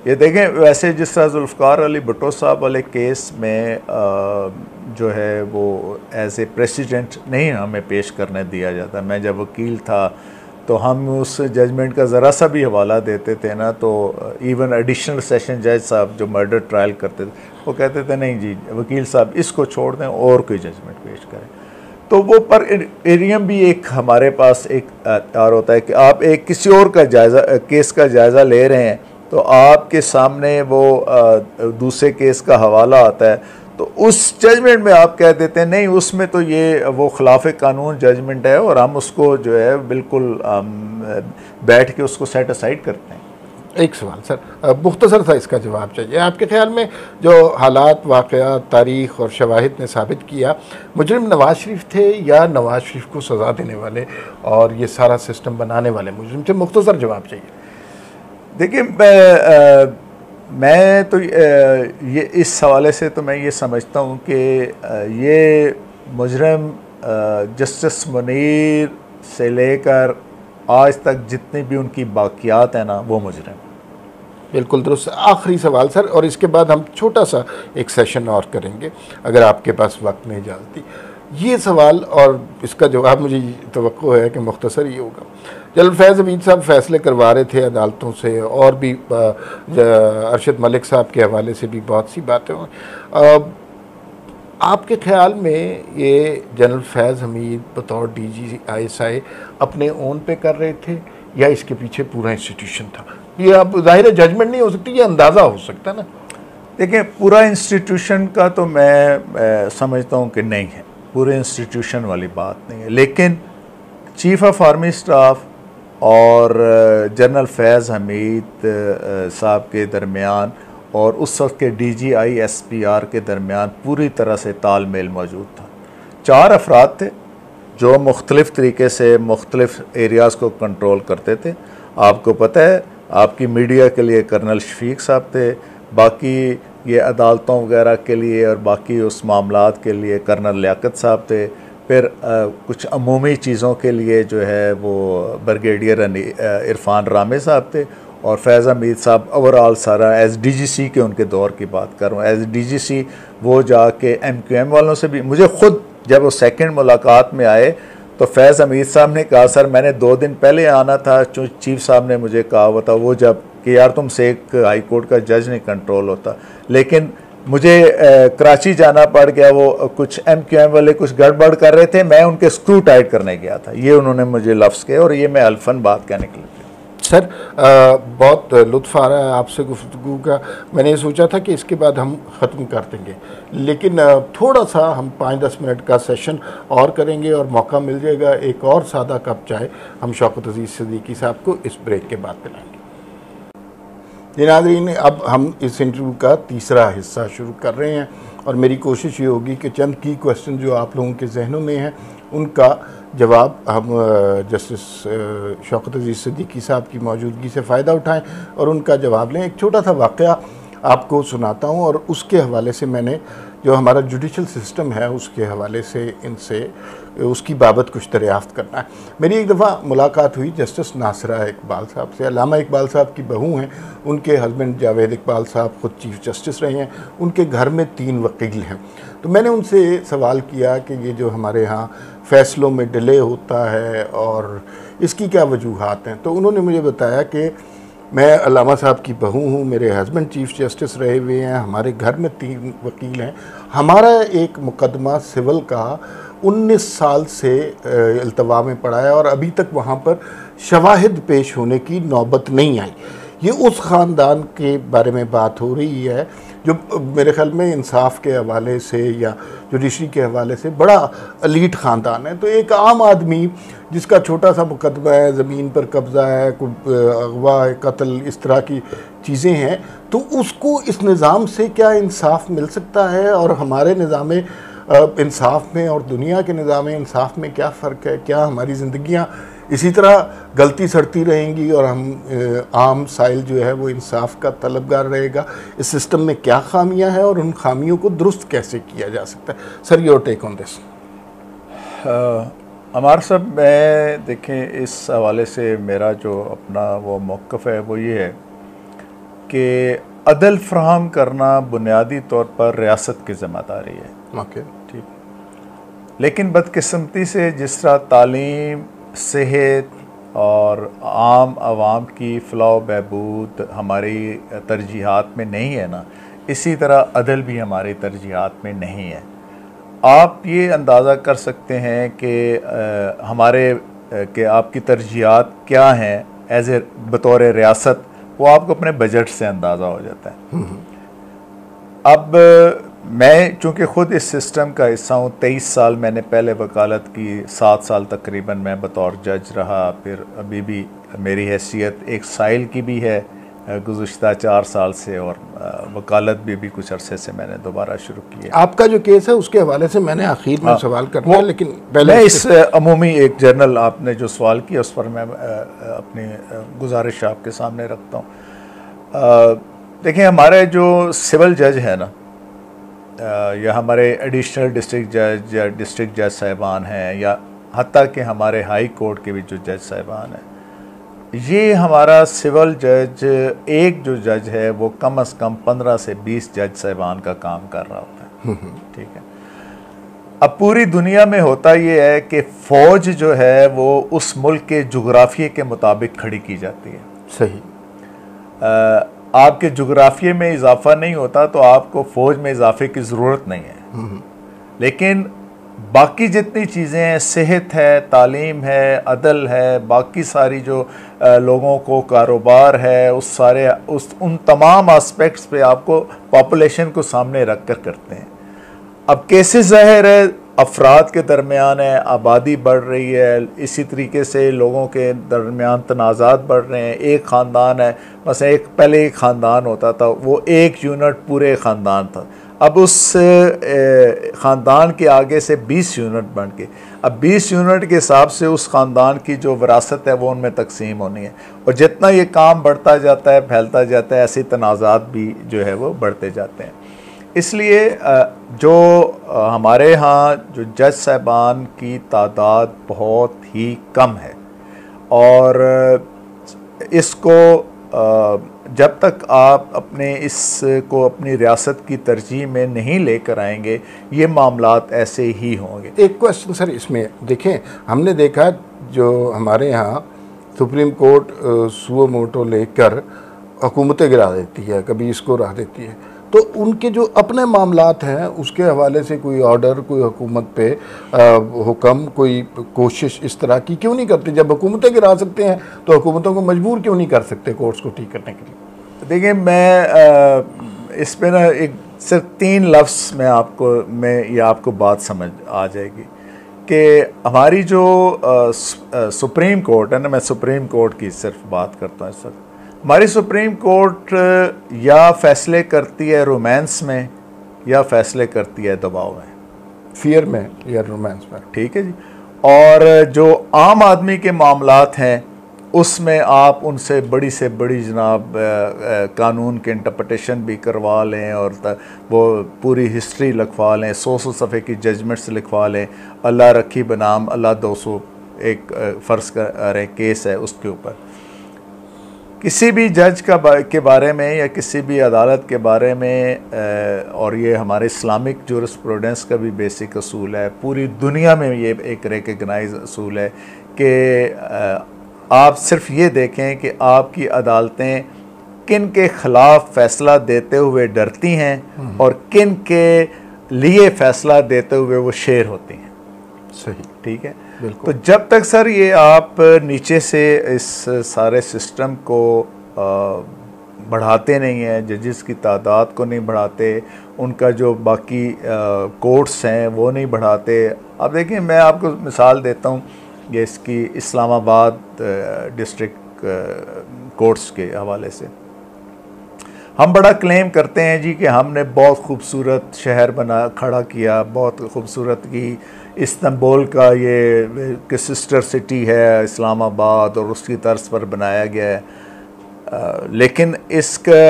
ये देखें, वैसे जिस तरह जुल्फ़िकार अली भुट्टो साहब वाले केस में जो है वो एज ए प्रेसिडेंट नहीं हमें पेश करने दिया जाता। मैं जब वकील था तो हम उस जजमेंट का ज़रा सा भी हवाला देते थे ना, तो इवन एडिशनल सेशन जज साहब जो मर्डर ट्रायल करते थे वो कहते थे नहीं जी वकील साहब इसको छोड़ दें और कोई जजमेंट पेश करें। तो वो पर एरियम भी एक हमारे पास एक तार होता है कि आप एक किसी और का केस का जायज़ा ले रहे हैं तो आपके सामने वो दूसरे केस का हवाला आता है, तो उस जजमेंट में आप कह देते हैं नहीं उसमें तो ये वो खिलाफ कानून जजमेंट है और हम उसको जो है बिल्कुल बैठ के उसको सेट असाइड करते हैं। एक सवाल सर, मुख्तसर सा इसका जवाब चाहिए। आपके ख्याल में जो हालात, वाक़यात, तारीख़ और शवाहिद ने साबित किया, मुजरिम नवाज़ शरीफ थे या नवाज़ शरीफ को सज़ा देने वाले और ये सारा सिस्टम बनाने वाले मुजरिम थे? मुख्तसर जवाब चाहिए। देखिए, मैं तो ये इस हवाले से तो मैं ये समझता हूँ कि ये मुजरिम जस्टिस मुनीर से लेकर आज तक जितनी भी उनकी बाकियात हैं ना, वो मुजरिम। बिल्कुल दुरुस्त। आखिरी सवाल सर, और इसके बाद हम छोटा सा एक सेशन और करेंगे अगर आपके पास वक्त में इजाज़ती। ये सवाल और इसका जवाब मुझे तवक्को है कि मुख्तसर ही होगा। जनरल फैज़ हमीद साहब फैसले करवा रहे थे अदालतों से, और भी अरशद मलिक साहब के हवाले से भी बहुत सी बातें हुई। आपके ख़्याल में ये जनरल फैज़ हमीद बतौर DGISI अपने ओन पे कर रहे थे या इसके पीछे पूरा इंस्टीट्यूशन था? ये अब ज़ाहिर जजमेंट नहीं हो सकती, ये अंदाज़ा हो सकता है ना। देखिए, पूरा इंस्टीट्यूशन का तो मैं समझता हूँ कि नहीं है, पूरे इंस्टीट्यूशन वाली बात नहीं है, लेकिन चीफ ऑफ आर्मी स्टाफ और जनरल फैज़ हमीद साहब के दरमियान और उस वक्त के DGI SPR के दरमियान पूरी तरह से तालमेल मौजूद था। 4 अफराद थे जो मुख्तलिफ़ तरीके से मुख्तलिफ़ एरियाज़ को कंट्रोल करते थे। आपको पता है, आपकी मीडिया के लिए कर्नल शफीक साहब थे, बाकी ये अदालतों वगैरह के लिए और बाकी उस मामलात के लिए कर्नल लियाकत साहब थे, फिर कुछ अमूमी चीज़ों के लिए जो है वो ब्रिगेडियर इरफान रामे साहब थे, और फैज़ हमीद साहब ओवरऑल सारा एज DGC के उनके दौर की बात कर रहा हूँ। एज DGC वो जाके MQM वालों से भी, मुझे ख़ुद जब वो सेकंड मुलाकात में आए तो फैज़ हमीद साहब ने कहा, सर मैंने 2 दिन पहले आना था, चीफ साहब ने मुझे कहा हुआ था वो जब कि यार तुमसे एक हाई कोर्ट का जज नहीं कंट्रोल होता, लेकिन मुझे कराची जाना पड़ गया, वो कुछ MQM वाले कुछ गड़बड़ कर रहे थे, मैं उनके स्क्रू टाइट करने गया था, ये उन्होंने मुझे लफ्ज़ किया, और ये मैं अल्फन बात कहने के लिए। सर बहुत लुत्फ़ आ रहा है आपसे गुफ्तगू का। मैंने सोचा था कि इसके बाद हम ख़त्म कर देंगे, लेकिन थोड़ा सा हम 5-10 मिनट का सेशन और करेंगे और मौका मिल जाएगा एक और सादा कप चाय हम शौकत अज़ीज़ सिद्दीकी साहब को इस ब्रेक के बाद पिलाएंगे। जी नाज़रीन, अब हम इस इंटरव्यू का तीसरा हिस्सा शुरू कर रहे हैं, और मेरी कोशिश ये होगी कि चंद की क्वेश्चन जो आप लोगों के जहनों में हैं उनका जवाब हम जस्टिस शौकत अज़ीज़ सिद्दीकी साहब की मौजूदगी से फ़ायदा उठाएं और उनका जवाब लें। एक छोटा सा वाक़या आपको सुनाता हूं, और उसके हवाले से मैंने जो हमारा जुडिशल सिस्टम है उसके हवाले से इनसे उसकी बाबत कुछ दरियाफ़्त करना है। मेरी एक दफ़ा मुलाकात हुई जस्टिस नासिरा इकबाल साहब से। अल्लामा इकबाल साहब की बहू हैं, उनके हस्बैंड जावेद इकबाल साहब ख़ुद चीफ जस्टिस रहे हैं, उनके घर में 3 वकील हैं। तो मैंने उनसे सवाल किया कि ये जो हमारे यहाँ फ़ैसलों में डिले होता है और इसकी क्या वजूहात हैं। तो उन्होंने मुझे बताया कि मैं अल्लामा साहब की बहू हूँ, मेरे हस्बैंड चीफ जस्टिस रहे हुए हैं, हमारे घर में 3 वकील हैं, हमारा एक मुकदमा सिविल का 19 साल से इल्तवा में पड़ा है और अभी तक वहाँ पर शवाहिद पेश होने की नौबत नहीं आई। ये उस ख़ानदान के बारे में बात हो रही है जो मेरे ख्याल में इंसाफ के हवाले से या जुडिशरी के हवाले से बड़ा अलीट ख़ानदान है। तो एक आम आदमी जिसका छोटा सा मुकदमा है, ज़मीन पर कब्ज़ा है, अगवा कत्ल, इस तरह की चीज़ें हैं, तो उसको इस निज़ाम से क्या इंसाफ मिल सकता है? और हमारे निज़ाम इंसाफ में और दुनिया के निज़ाम इंसाफ में क्या फ़र्क है? क्या हमारी ज़िंदगियाँ इसी तरह गलती सड़ती रहेंगी और हम आम साइल जो है वो इंसाफ का तलबगार रहेगा? इस सिस्टम में क्या खामियां हैं और उन खामियों को दुरुस्त कैसे किया जा सकता है? Sir, your take on this. Amar साहब, मैं देखें इस हवाले से मेरा जो अपना वो मौक़िफ़ है वो ये है कि अदल फ्राहम करना बुनियादी तौर पर रियासत की ज़िम्मेदारी है। ओके, ठीक, लेकिन बदकिस्मती से जिस तरह तालीम, सेहत और आम आवाम की फ़लाह बहबूद हमारी तरजीहात में नहीं है ना, इसी तरह अदल भी हमारी तरजीहात में नहीं है। आप ये अंदाज़ा कर सकते हैं कि आपकी तरजीहात क्या हैं एज ए बतौर रियासत, वो आपको अपने बजट से अंदाज़ा हो जाता है। अब मैं चूँकि ख़ुद इस सिस्टम का हिस्सा हूँ, 23 साल मैंने पहले वकालत की, 7 साल तकरीबन मैं बतौर जज रहा, फिर अभी भी मेरी हैसियत एक साइल की भी है, गुज़िश्ता 4 साल से, और वकालत भी कुछ अरसे से मैंने दोबारा शुरू की है। आपका जो केस है उसके हवाले से मैंने आखिर में सवाल करना है, लेकिन पहले मैं इस अमूमी एक जर्नल आपने जो सवाल किया उस पर मैं अपनी गुजारिश आपके सामने रखता हूँ। देखिए, हमारे जो सिविल जज है ना, या हमारे एडिशनल डिस्ट्रिक्ट जज या डिस्ट्रिक्ट जज साहिबान हैं, या हत्ता कि हमारे हाई कोर्ट के भी जो जज साहिबान हैं, ये हमारा सिविल जज, एक जो जज है वो कम से कम 15 से 20 जज साहिबान का काम कर रहा होता है। ठीक है। अब पूरी दुनिया में होता ये है कि फ़ौज जो है वो उस मुल्क के जुग्राफिये के मुताबिक खड़ी की जाती है। सही। आपके जुग्राफिये में इजाफा नहीं होता तो आपको फ़ौज में इजाफे की ज़रूरत नहीं है, लेकिन बाकी जितनी चीज़ें हैं, सेहत है, तालीम है, अदल है, बाकी सारी जो लोगों को कारोबार है, उन तमाम एस्पेक्ट्स पे आपको पॉपुलेशन को सामने रख कर करते हैं। अब केसेस ज़ाहिर है अफराद के दरमियान है, आबादी बढ़ रही है, इसी तरीके से लोगों के दरमियान तनाज़ात बढ़ रहे हैं। एक ख़ानदान है, मसलन पहले एक ख़ानदान होता था, वो एक यूनिट पूरे ख़ानदान था, अब उस ख़ानदान के आगे से 20 यूनिट बन के, अब 20 यूनिट के हिसाब से उस ख़ानदान की जो विरासत है वो उनमें तकसीम होनी है, और जितना ये काम बढ़ता जाता है, फैलता जाता है, ऐसे तनाज़ात भी जो है वो बढ़ते जाते हैं। इसलिए जो हमारे यहाँ जो जज साहिबान की तादाद बहुत ही कम है, और इसको जब तक आप इसको अपनी रियासत की तरजीह में नहीं लेकर आएंगे, ये मामलात ऐसे ही होंगे। एक क्वेश्चन सर इसमें देखें, हमने देखा जो हमारे यहाँ सुप्रीम कोर्ट सुओ मोटो लेकर हुकूमतें गिरा देती है, कभी इसको रह देती है, तो उनके जो अपने मामलात हैं उसके हवाले से कोई ऑर्डर, कोई हुकूमत पे हुक्म, कोई कोशिश इस तरह की क्यों नहीं करते? जब हुकूमतें गिरा सकते हैं तो हुकूमतों को मजबूर क्यों नहीं कर सकते कोर्ट्स को ठीक करने के लिए? देखिए, मैं इस पे ना एक सिर्फ 3 लफ्ज़ में ये आपको बात समझ आ जाएगी कि हमारी जो सुप्रीम कोर्ट है ना, मैं सुप्रीम कोर्ट की सिर्फ बात करता हूँ इस वक्त। हमारी सुप्रीम कोर्ट या फैसले करती है रोमांस में, या फैसले करती है दबाव में, फियर में या रोमांस में। ठीक है जी। और जो आम आदमी के मामलात हैं उसमें आप उनसे बड़ी से बड़ी जनाब कानून के इंटरप्रिटेशन भी करवा लें, और वो पूरी हिस्ट्री लिखवा लें, 100 सफ़े की जजमेंट्स लिखवा लें, अल्लाह रखी बनाम अल्लाह 200 एक फ़र्ज़ करें केस है उसके ऊपर, किसी भी जज के बारे में या किसी भी अदालत के बारे में, और ये हमारे इस्लामिक जूरिस्प्रूडेंस का भी बेसिक असूल है, पूरी दुनिया में ये एक रिकग्नाइज असूल है कि आप सिर्फ ये देखें कि आपकी अदालतें किन के ख़िलाफ़ फ़ैसला देते हुए डरती हैं और किन के लिए फ़ैसला देते हुए वो शेर होती हैं। सही, ठीक है। तो जब तक सर ये आप नीचे से इस सारे सिस्टम को बढ़ाते नहीं हैं, जजेस की तादाद को नहीं बढ़ाते, उनका जो बाकी कोर्ट्स हैं वो नहीं बढ़ाते। अब देखिए, मैं आपको मिसाल देता हूँ, ये इसकी इस्लामाबाद डिस्ट्रिक्ट कोर्ट्स के हवाले से हम बड़ा क्लेम करते हैं जी कि हमने बहुत खूबसूरत शहर खड़ा किया, बहुत खूबसूरत की इस्तांबुल का ये कि सिस्टर सिटी है इस्लामाबाद और उसकी तर्ज पर बनाया गया है, लेकिन इसका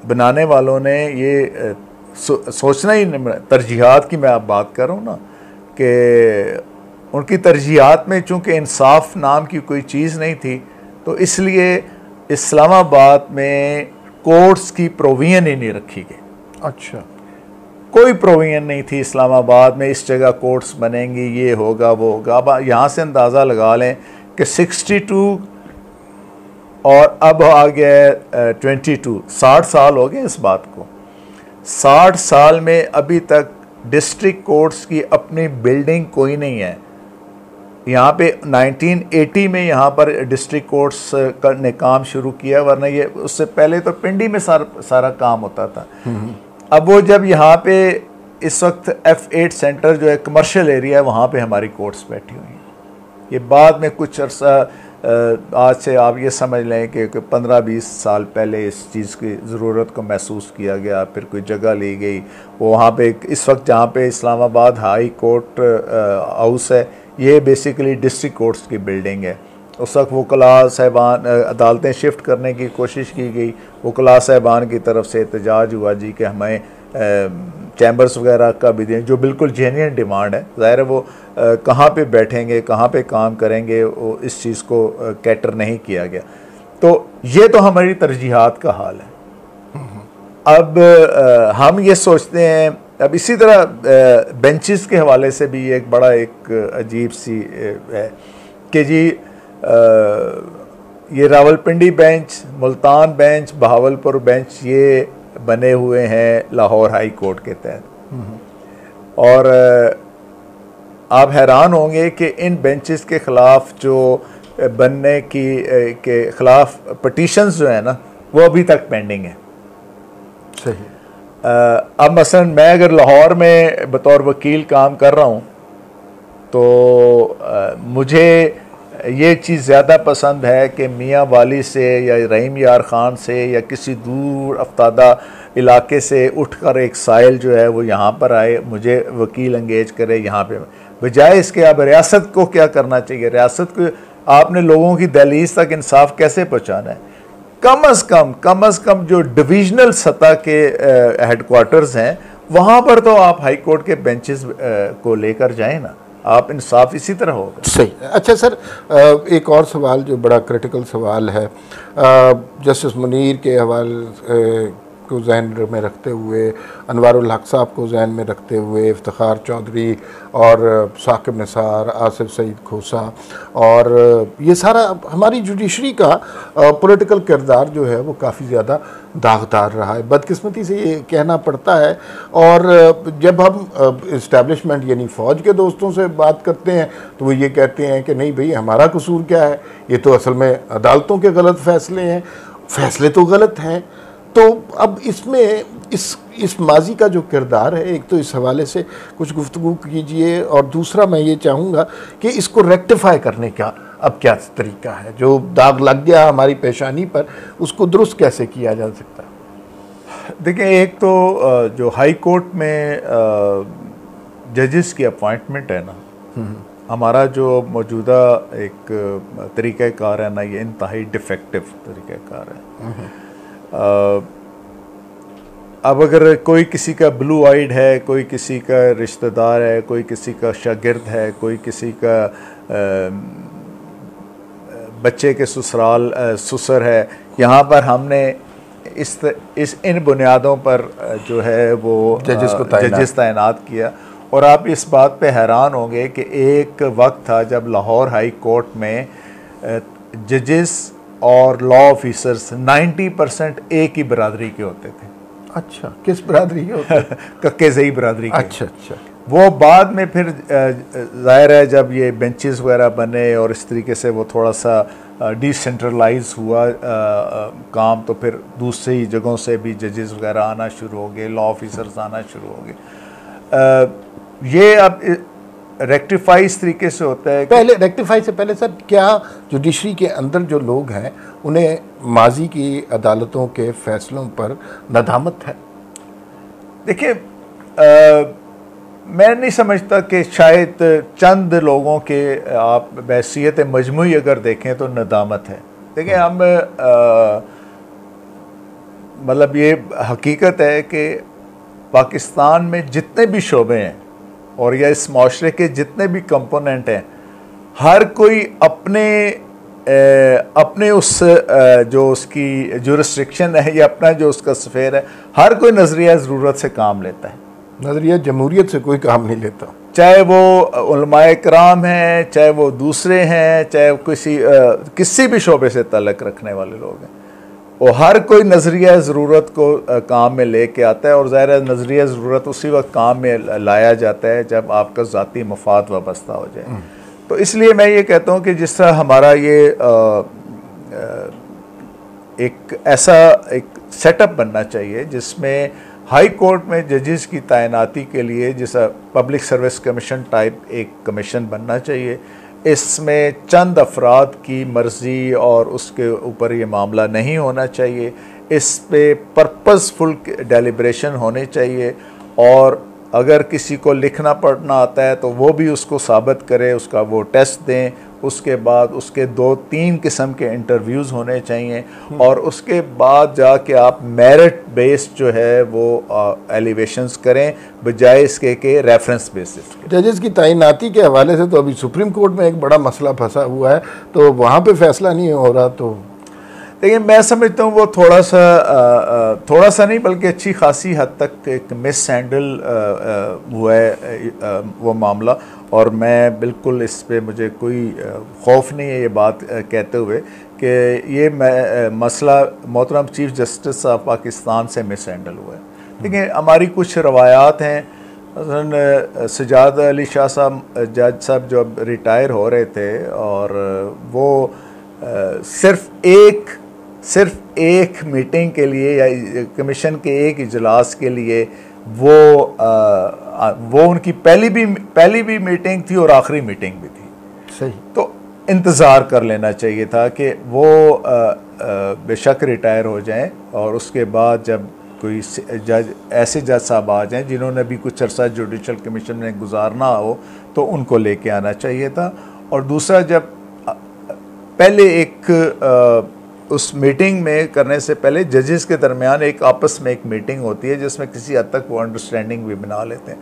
बनाने वालों ने ये सोचना ही नहीं, तरजीहात की मैं आप बात कर रहा हूँ ना, कि उनकी तरजीहात में चूँकि इंसाफ नाम की कोई चीज़ नहीं थी, तो इसलिए इस्लामाबाद में कोर्ट्स की प्रोविजन ही नहीं रखी गई। अच्छा, कोई प्रोविजन नहीं थी इस्लामाबाद में इस जगह कोर्ट्स बनेंगी, ये होगा वो होगा। अब यहाँ से अंदाज़ा लगा लें कि 62 और अब आ गया 22, 60 साल हो गए इस बात को। 60 साल में अभी तक डिस्ट्रिक्ट कोर्ट्स की अपनी बिल्डिंग कोई नहीं है। यहाँ पे 1980 में यहाँ पर डिस्ट्रिक्ट कोर्ट्स ने काम शुरू किया, वरना ये उससे पहले तो पिंडी में सारा काम होता था। अब वो जब यहाँ पे इस वक्त F8 सेंटर जो है कमर्शियल एरिया है, वहाँ पे हमारी कोर्ट्स बैठी हुई हैं। ये बाद में कुछ अर्सा आज से आप ये समझ लें कि 15-20 साल पहले इस चीज़ की ज़रूरत को महसूस किया गया, फिर कोई जगह ली गई। वो वहाँ पे इस वक्त जहाँ पे इस्लामाबाद हाई कोर्ट हाउस है, ये बेसिकली डिस्ट्रिक्ट कोर्ट्स की बिल्डिंग है। उस वक्त वकला साहिबान अदालतें शिफ्ट करने की कोशिश की गई, वकला साहिबान की तरफ से एहतजाज हुआ जी कि हमें चैम्बर्स वगैरह का भी दें, जो बिल्कुल जेन्युइन डिमांड है। ज़ाहिर है वो कहाँ पे बैठेंगे, कहाँ पे काम करेंगे, वो इस चीज़ को कैटर नहीं किया गया। तो ये तो हमारी तरजीहात का हाल है। अब हम ये सोचते हैं, अब इसी तरह बेंचेस के हवाले से भी एक बड़ा एक अजीब सी है कि जी ये Rawalpindi bench, Multan bench, Bahawalpur bench ये बने हुए हैं लाहौर हाई कोर्ट के तहत। और आप हैरान होंगे कि इन बेंचेस के ख़िलाफ़ जो बनने के ख़िलाफ़ पटिशन्स जो है ना, वो अभी तक पेंडिंग है। सही। अब मसलन मैं अगर लाहौर में बतौर वकील काम कर रहा हूँ तो मुझे ये चीज़ ज़्यादा पसंद है कि मियाँ वाली से या रहीम यार ख़ान से या किसी दूर अफ्तादा इलाके से उठकर एक साइल जो है वो यहाँ पर आए, मुझे वकील इंगेज करे यहाँ पे, बजाय इसके अब रियासत को क्या करना चाहिए। रियासत को आपने लोगों की दहलीज तक इंसाफ कैसे पहुँचाना है। कम अज़ कम जो डिविजनल सतह के हेडक्वार्टर्स हैं वहाँ पर तो आप हाई कोर्ट के बेंचेस को लेकर जाएं ना, आप इंसाफ इसी तरह होगा। सही। अच्छा सर, एक और सवाल जो बड़ा क्रिटिकल सवाल है, जस्टिस मुनीर के हवाले को जहन में रखते हुए, अनवारुल हक साहब को जहन में रखते हुए, इफ्तिखार चौधरी और साकिब निसार, आसिफ सईद खोसा, और ये सारा हमारी जुडिशरी का पॉलिटिकल किरदार जो है वो काफ़ी ज़्यादा दागदार रहा है, बदकिस्मती से ये कहना पड़ता है। और जब हम इस्टेब्लिशमेंट यानी फ़ौज के दोस्तों से बात करते हैं तो वो ये कहते हैं कि नहीं भाई हमारा कसूर क्या है, ये तो असल में अदालतों के गलत फ़ैसले हैं, फ़ैसले तो गलत हैं। तो अब इसमें इस माजी का जो किरदार है, एक तो इस हवाले से कुछ गुफ्तगू कीजिए, और दूसरा मैं ये चाहूँगा कि इसको रेक्टिफाई करने का अब क्या तरीका है, जो दाग लग गया हमारी पेशानी पर उसको दुरुस्त कैसे किया जा सकता है। देखिए, एक तो जो हाई कोर्ट में जजेस की अपॉइंटमेंट है ना, हमारा जो मौजूदा एक तरीक़ाकार है ना, ये इंतहाई डिफेक्टिव तरीक़ाकार है। अब अगर कोई किसी का ब्लू आइड है, कोई किसी का रिश्तेदार है, कोई किसी का शागिर्द है, कोई किसी का बच्चे के ससुराल ससुर है, यहाँ पर हमने इन बुनियादों पर जो है वो जजेस तैनात किया। और आप इस बात पे हैरान होंगे कि एक वक्त था जब लाहौर हाई कोर्ट में जजेस और लॉ ऑफिसर्स 90% एक ही बरादरी के होते थे। अच्छा, किस बरादरी के होते थे? कक्के ज़ई बरादरी के। अच्छा। वो बाद में फिर ज़ाहिर है जब ये बेंचेस वगैरह बने और इस तरीके से वो थोड़ा सा डिसेंट्रलाइज हुआ काम, तो फिर दूसरी जगहों से भी जजेस वगैरह आना शुरू हो गए, लॉ ऑफिसर्स आना शुरू हो गए। ये अब रेक्टिफाई इस तरीके से होता है। पहले रेक्टिफाई से पहले सर, क्या जुडिशरी के अंदर जो लोग हैं उन्हें माजी की अदालतों के फैसलों पर नदामत है? देखिए, मैं नहीं समझता कि शायद चंद लोगों के आप बैसियत मजमूई अगर देखें तो नदामत है। देखिए, हम मतलब ये हकीकत है कि पाकिस्तान में जितने भी शोबे हैं और या इस माशरे के जितने भी कंपोनेंट हैं, हर कोई अपने उस जो उसकी जो रिस्ट्रिक्शन है या अपना जो उसका सफ़ेर है, हर कोई नज़रिया ज़रूरत से काम लेता है। नज़रिया जमहूरियत से कोई काम नहीं लेता, चाहे वो उलमाए कराम हैं, चाहे वो दूसरे हैं, चाहे किसी भी शोबे से तल्लुक़ रखने वाले लोग हैं, वो हर कोई नज़रिया ज़रूरत को काम में लेके आता है। और ज़ाहिर है नज़रिया ज़रूरत उसी वक्त काम में लाया जाता है जब आपका ज़ाती मफाद वाबस्ता हो जाए। तो इसलिए मैं ये कहता हूँ कि जिस तरह हमारा ये एक ऐसा एक सेटअप बनना चाहिए जिसमें हाई कोर्ट में जजेस की तैनाती के लिए जैसा पब्लिक सर्विस कमीशन टाइप एक कमीशन बनना चाहिए, इसमें चंद अफराद की मर्ज़ी और उसके ऊपर ये मामला नहीं होना चाहिए। इस पे पर्पसफुल डेलिब्रेशन होने चाहिए, और अगर किसी को लिखना पढ़ना आता है तो वो भी उसको साबित करे, उसका वो टेस्ट दें। उसके बाद उसके 2-3 किस्म के इंटरव्यूज़ होने चाहिए, और उसके बाद जाके आप मेरिट बेस्ड जो है वो एलिवेशंस करें, बजाय इसके के रेफरेंस बेसिस। जजेस की तैनाती के हवाले से तो अभी सुप्रीम कोर्ट में एक बड़ा मसला फंसा हुआ है, तो वहाँ पे फैसला नहीं हो रहा। तो देखिए, मैं समझता हूँ वो थोड़ा सा नहीं बल्कि अच्छी खासी हद तक एक मिस हैंडल हुआ है वो मामला, और मैं बिल्कुल इस पे मुझे कोई खौफ नहीं है ये बात कहते हुए कि ये मसला मोहतरम चीफ जस्टिस साहब पाकिस्तान से मिस हैंडल हुआ है। देखिए, हमारी कुछ रवायात हैं। सजाद अली शाह साहब जज साहब जो अब रिटायर हो रहे थे, और वो सिर्फ एक मीटिंग के लिए या कमीशन के एक इजलास के लिए वो उनकी पहली भी मीटिंग थी और आखिरी मीटिंग भी थी। सही। तो इंतज़ार कर लेना चाहिए था कि वो बेशक रिटायर हो जाएं, और उसके बाद जब कोई ऐसे जज साहब आ जाएं जिन्होंने भी कुछ अरसा जुडिशल कमीशन में गुजारना हो, तो उनको लेके आना चाहिए था। और दूसरा, जब पहले एक उस मीटिंग में करने से पहले जजेस के दरमियान एक आपस में एक मीटिंग होती है जिसमें किसी हद तक वो अंडरस्टैंडिंग भी बना लेते हैं,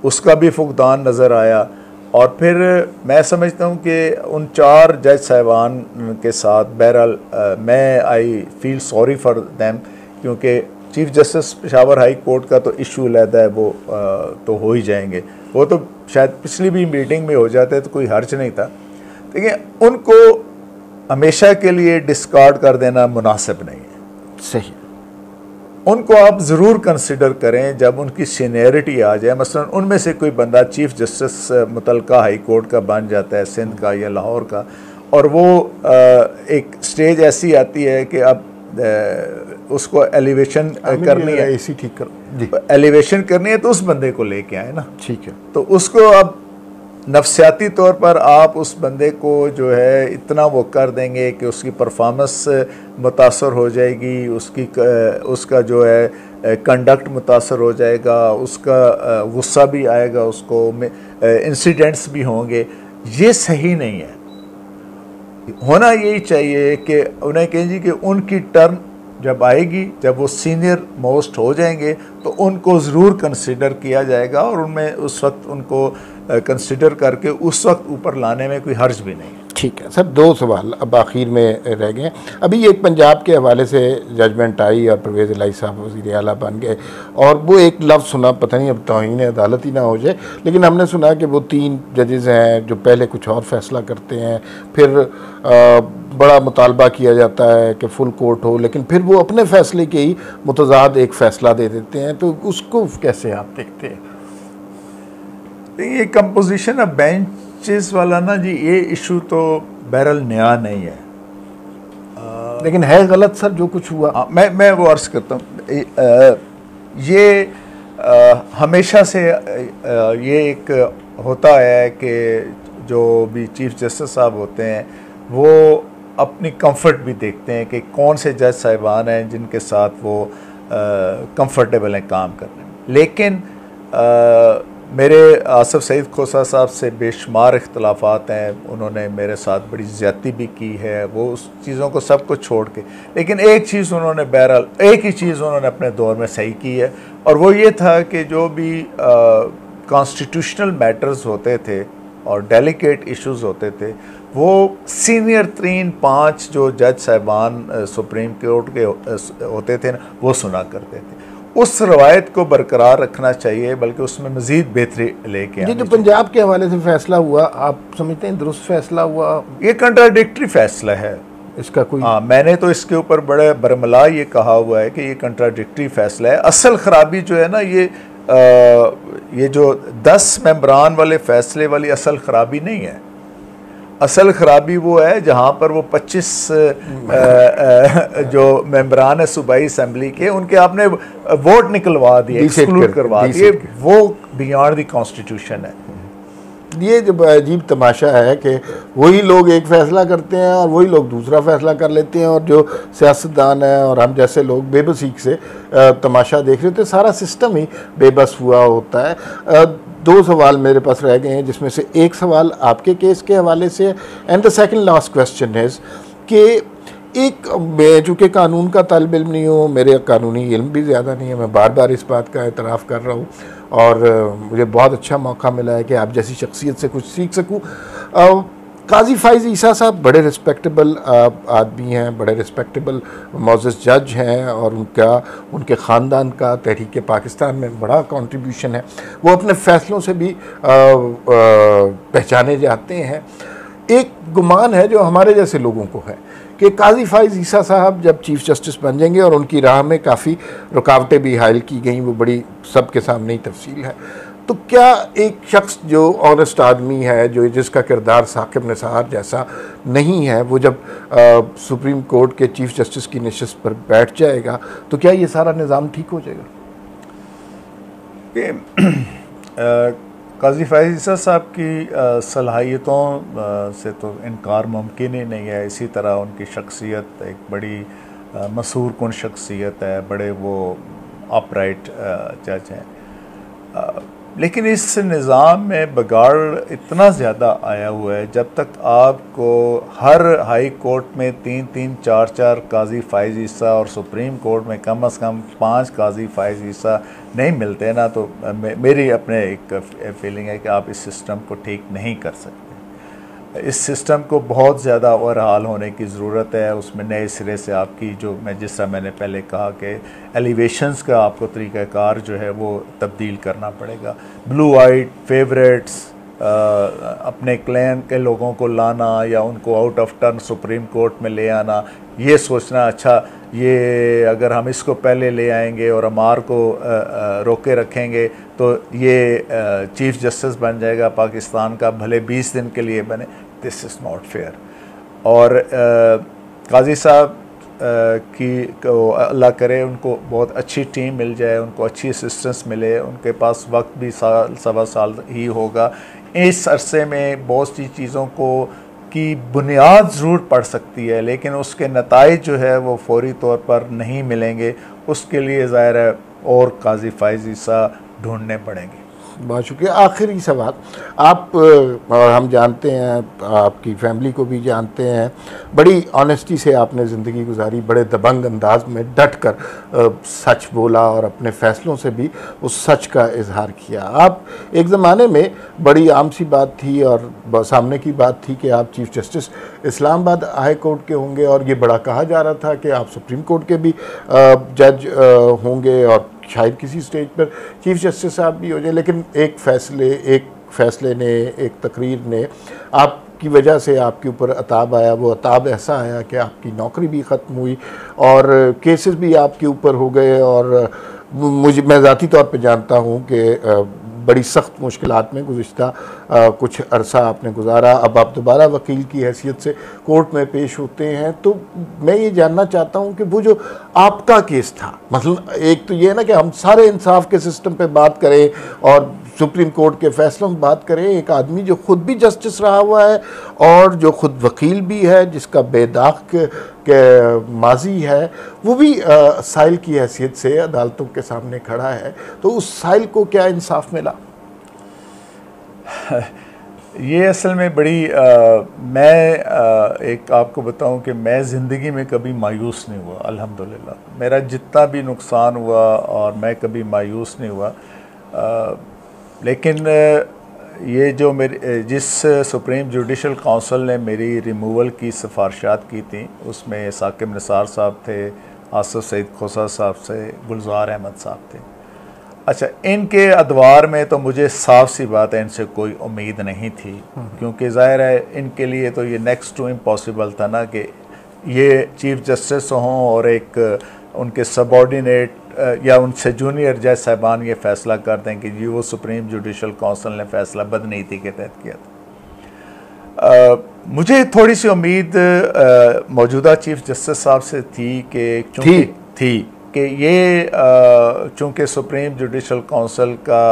उसका भी फुकदान नज़र आया। और फिर मैं समझता हूँ कि उन 4 जज साहिबान के साथ बहरहाल मैं I feel sorry for them, क्योंकि chief justice Peshawar high court का तो इशू अलहदा है, वो तो हो ही जाएंगे, वो तो शायद पिछली भी मीटिंग में हो जाते तो कोई हर्ज नहीं था। देखिए, उनको हमेशा के लिए डिस्कार्ड कर देना मुनासिब नहीं है। सही। उनको आप ज़रूर कंसिडर करें जब उनकी सीनियरिटी आ जाए। मसलन उनमें से कोई बंदा चीफ जस्टिस मुतलका हाई कोर्ट का बन जाता है, सिंध का या लाहौर का, और वो एक स्टेज ऐसी आती है कि अब उसको एलिवेशन करनी है, इसी ठीक कर जी, एलिवेशन करनी है, तो उस बंदे को लेके आए ना। ठीक है। तो उसको अब नफ्सियाती तौर पर आप उस बंदे को जो है इतना वो कर देंगे कि उसकी परफॉर्मेंस मुतासर हो जाएगी, उसका जो है कंडक्ट मुतासर हो जाएगा, उसका गुस्सा भी आएगा, उसको इंसिडेंट्स भी होंगे। ये सही नहीं है। होना यही चाहिए कि उन्हें कहें कि उनकी टर्म जब आएगी, जब वो सीनियर मोस्ट हो जाएंगे, तो उनको ज़रूर कंसिडर किया जाएगा, और उनमें उस वक्त उनको कंसिडर करके उस वक्त ऊपर लाने में कोई हर्ज भी नहीं है। ठीक है सर, 2 सवाल अब आखिर में रह गए। अभी एक पंजाब के हवाले से जजमेंट आई और परवेज़ इलाही साहब वज़ीर आला बन गए, और वो एक लफ्ज़ सुना, पता नहीं अब तौहीन अदालत ही ना हो जाए, लेकिन हमने सुना कि वो 3 जजेस हैं जो पहले कुछ और फैसला करते हैं, फिर बड़ा मुतालबा किया जाता है कि फुल कोर्ट हो, लेकिन फिर वो अपने फैसले के ही मुतज़ाद एक फ़ैसला दे देते हैं। तो उसको कैसे आप देखते हैं? ये कंपोजिशन ऑफ बेंचेस वाला ना जी, ये इशू तो बहरहाल नया नहीं है, लेकिन है गलत सर जो कुछ हुआ। मैं वो अर्ज़ करता हूँ, ये हमेशा से ये एक होता है कि जो भी चीफ जस्टिस साहब होते हैं वो अपनी कंफर्ट भी देखते हैं कि कौन से जज साहिबान हैं जिनके साथ वो कंफर्टेबल हैं काम करने में। लेकिन मेरे आसिफ सईद खोसा साहब से बेशुमार इख्तलाफात हैं, उन्होंने मेरे साथ बड़ी ज़्यादती भी की है, वो उस चीज़ों को सब कुछ छोड़ के, लेकिन एक चीज़ उन्होंने बहरहाल एक ही चीज़ उन्होंने अपने दौर में सही की है, और वो ये था कि जो भी कॉन्स्टिट्यूशनल मैटर्स होते थे और डेलिकेट इश्यूज़ होते थे, वो सीनियर 3-5 जो जज साहिबान सुप्रीम कोर्ट के होते थे ना, वो सुना करते थे। उस रवायत को बरकरार रखना चाहिए, बल्कि उसमें मज़ीद बेहतरी लेके आनी। ये जो पंजाब के हवाले से फैसला हुआ, आप समझते हैं दुरुस्त फैसला हुआ? ये कंट्राडिक्टरी फैसला है, इसका कोई मैंने तो इसके ऊपर बड़े बरमला ये कहा हुआ है कि ये कंट्राडिक्टरी फैसला है। असल ख़राबी जो है ना, ये जो 10 मेंबरान वाले फैसले वाली असल ख़राबी नहीं है। असल ख़राबी वो है जहाँ पर वो 25 जो मेंबरान है सूबाई असम्बली के, उनके आपने वोट निकलवा दिए, एक्सक्लूड करवा दिए, वो बियॉन्ड द कॉन्स्टिट्यूशन है। ये जब अजीब तमाशा है कि वही लोग एक फ़ैसला करते हैं और वही लोग दूसरा फ़ैसला कर लेते हैं, और जो सियासतदान है और हम जैसे लोग बेबसी से तमाशा देख रहे होते हैं। सारा सिस्टम ही बेबस हुआ होता है। दो सवाल मेरे पास रह गए हैं, जिसमें से एक सवाल आपके केस के हवाले से है, and the second last question is कि एक, मैं चूँकि कानून का तालिब इल्म नहीं हूँ, मेरे कानूनी इल्म भी ज़्यादा नहीं है, मैं बार बार इस बात का एतराफ़ कर रहा हूँ, और मुझे बहुत अच्छा मौका मिला है कि आप जैसी शख्सियत से कुछ सीख सकूँ। काजी फ़ाइज़ ईसा साहब बड़े रिस्पेक्टेबल आदमी हैं, बड़े रिस्पेक्टेबल मोअज़्ज़ज़ जज हैं, और उनके ख़ानदान का तहरीक पाकिस्तान में बड़ा कंट्रीब्यूशन है। वो अपने फ़ैसलों से भी पहचाने जाते हैं। एक गुमान है जो हमारे जैसे लोगों को है कि काजी फ़ाइज़ ईसा साहब जब चीफ़ जस्टिस बन जाएंगे, और उनकी राह में काफ़ी रुकावटें भी हायल की गई, वो बड़ी सबके सामने ही तफसील है, तो क्या एक शख्स जो ऑनेस्ट आदमी है, जो जिसका किरदार साकिब निसार जैसा नहीं है, वो जब सुप्रीम कोर्ट के चीफ़ जस्टिस की नशिस्त पर बैठ जाएगा, तो क्या ये सारा निज़ाम ठीक हो जाएगा? काजी फ़ाइज़ ईसा साहब की सलाहियतों से तो इनकार मुमकिन ही नहीं है। इसी तरह उनकी शख्सियत एक बड़ी मशहूर कुन शख्सियत है, बड़े वो अपराइट जज हैं। लेकिन इस निज़ाम में बिगाड़ इतना ज़्यादा आया हुआ है, जब तक आपको हर हाई कोर्ट में 3-3, 4-4 काजी फ़ाइज़ ईसा और सुप्रीम कोर्ट में कम से कम 5 काजी फ़ाइज़ ईसा नहीं मिलते ना, तो मेरी अपने एक फीलिंग है कि आप इस सिस्टम को ठीक नहीं कर सकते। इस सिस्टम को बहुत ज़्यादा ओवरहाल होने की ज़रूरत है। उसमें नए सिरे से आपकी जो जिस तरह मैंने पहले कहा कि एलिवेशंस का आपको तरीक़ाकार जो है वो तब्दील करना पड़ेगा। ब्लू वाइट फेवरेट्स, अपने क्लैन के लोगों को लाना या उनको out of turn supreme court में ले आना, ये सोचना अच्छा ये अगर हम इसको पहले ले आएंगे और अमार को रोके रखेंगे तो ये चीफ़ जस्टिस बन जाएगा पाकिस्तान का, भले 20 दिन के लिए बने। This is not fair. और काजी साहब की अल्लाह करे उनको बहुत अच्छी टीम मिल जाए, उनको अच्छी असिस्टेंस मिले, उनके पास वक्त भी साल सवा साल ही होगा। इस अरसे में बहुत सी चीज़ों को की बुनियाद ज़रूर पड़ सकती है, लेकिन उसके नताइज जो है वो फौरी तौर पर नहीं मिलेंगे। उसके लिए ज़ाहिर है और काजी फ़ाइज़ ईसा ढूंढने पड़ेंगे। बहुत शुक्रिया। आखिरी सवाल, आप और हम जानते हैं, आपकी फैमिली को भी जानते हैं, बड़ी ऑनेस्टी से आपने ज़िंदगी गुजारी, बड़े दबंग अंदाज में डट कर सच बोला और अपने फ़ैसलों से भी उस सच का इजहार किया। आप एक ज़माने में बड़ी आम सी बात थी और सामने की बात थी कि आप chief justice Islamabad high court के होंगे, और ये बड़ा कहा जा रहा था कि आप सुप्रीम कोर्ट के भी जज होंगे और शायद किसी स्टेज पर चीफ जस्टिस साहब भी हो जाए। लेकिन एक फ़ैसले ने, एक तकरीर ने आपकी वजह से आपके ऊपर अताब आया। वो अताब ऐसा आया कि आपकी नौकरी भी ख़त्म हुई और केसेस भी आपके ऊपर हो गए, और मैं ज़ाती तौर पे जानता हूँ कि बड़ी सख्त मुश्किलात में गुज़िश्ता कुछ अरसा आपने गुजारा। अब आप दोबारा वकील की हैसियत से कोर्ट में पेश होते हैं, तो मैं ये जानना चाहता हूँ कि वो जो आपका केस था, मतलब एक तो ये है ना कि हम सारे इंसाफ के सिस्टम पे बात करें और सुप्रीम कोर्ट के फैसलों में बात करें, एक आदमी जो खुद भी जस्टिस रहा हुआ है और जो खुद वकील भी है, जिसका बेदाग के माजी है, वो भी साइल की हैसियत से अदालतों के सामने खड़ा है, तो उस साइल को क्या इंसाफ मिला? ये असल में बड़ी मैं एक आपको बताऊं कि मैं ज़िंदगी में कभी मायूस नहीं हुआ, अल्हम्दुलिल्लाह। मेरा जितना भी नुकसान हुआ और मैं कभी मायूस नहीं हुआ। लेकिन ये जो जिस सुप्रीम जुडिशल काउंसिल ने मेरी रिमूवल की सिफारिशात की थी, उसमें साकिब निसार साहब थे, आसिफ सईद खोसा साहब से, गुलजार अहमद साहब थे। अच्छा, इनके अदवार में तो मुझे साफ सी बात है इनसे कोई उम्मीद नहीं थी, क्योंकि ज़ाहिर है इनके लिए तो ये नेक्स्ट टू इम्पॉसिबल था ना कि ये चीफ जस्टिस हों और एक उनके सबॉर्डिनेट या उनसे जूनियर जज साहबान ये फ़ैसला कर दें कि जी वो सुप्रीम जुडिशल काउंसिल ने फ़ैसला बदनीति के तहत किया था। मुझे थोड़ी सी उम्मीद मौजूदा चीफ जस्टिस साहब से थी कि ये चूँकि सुप्रीम जुडिशल काउंसिल का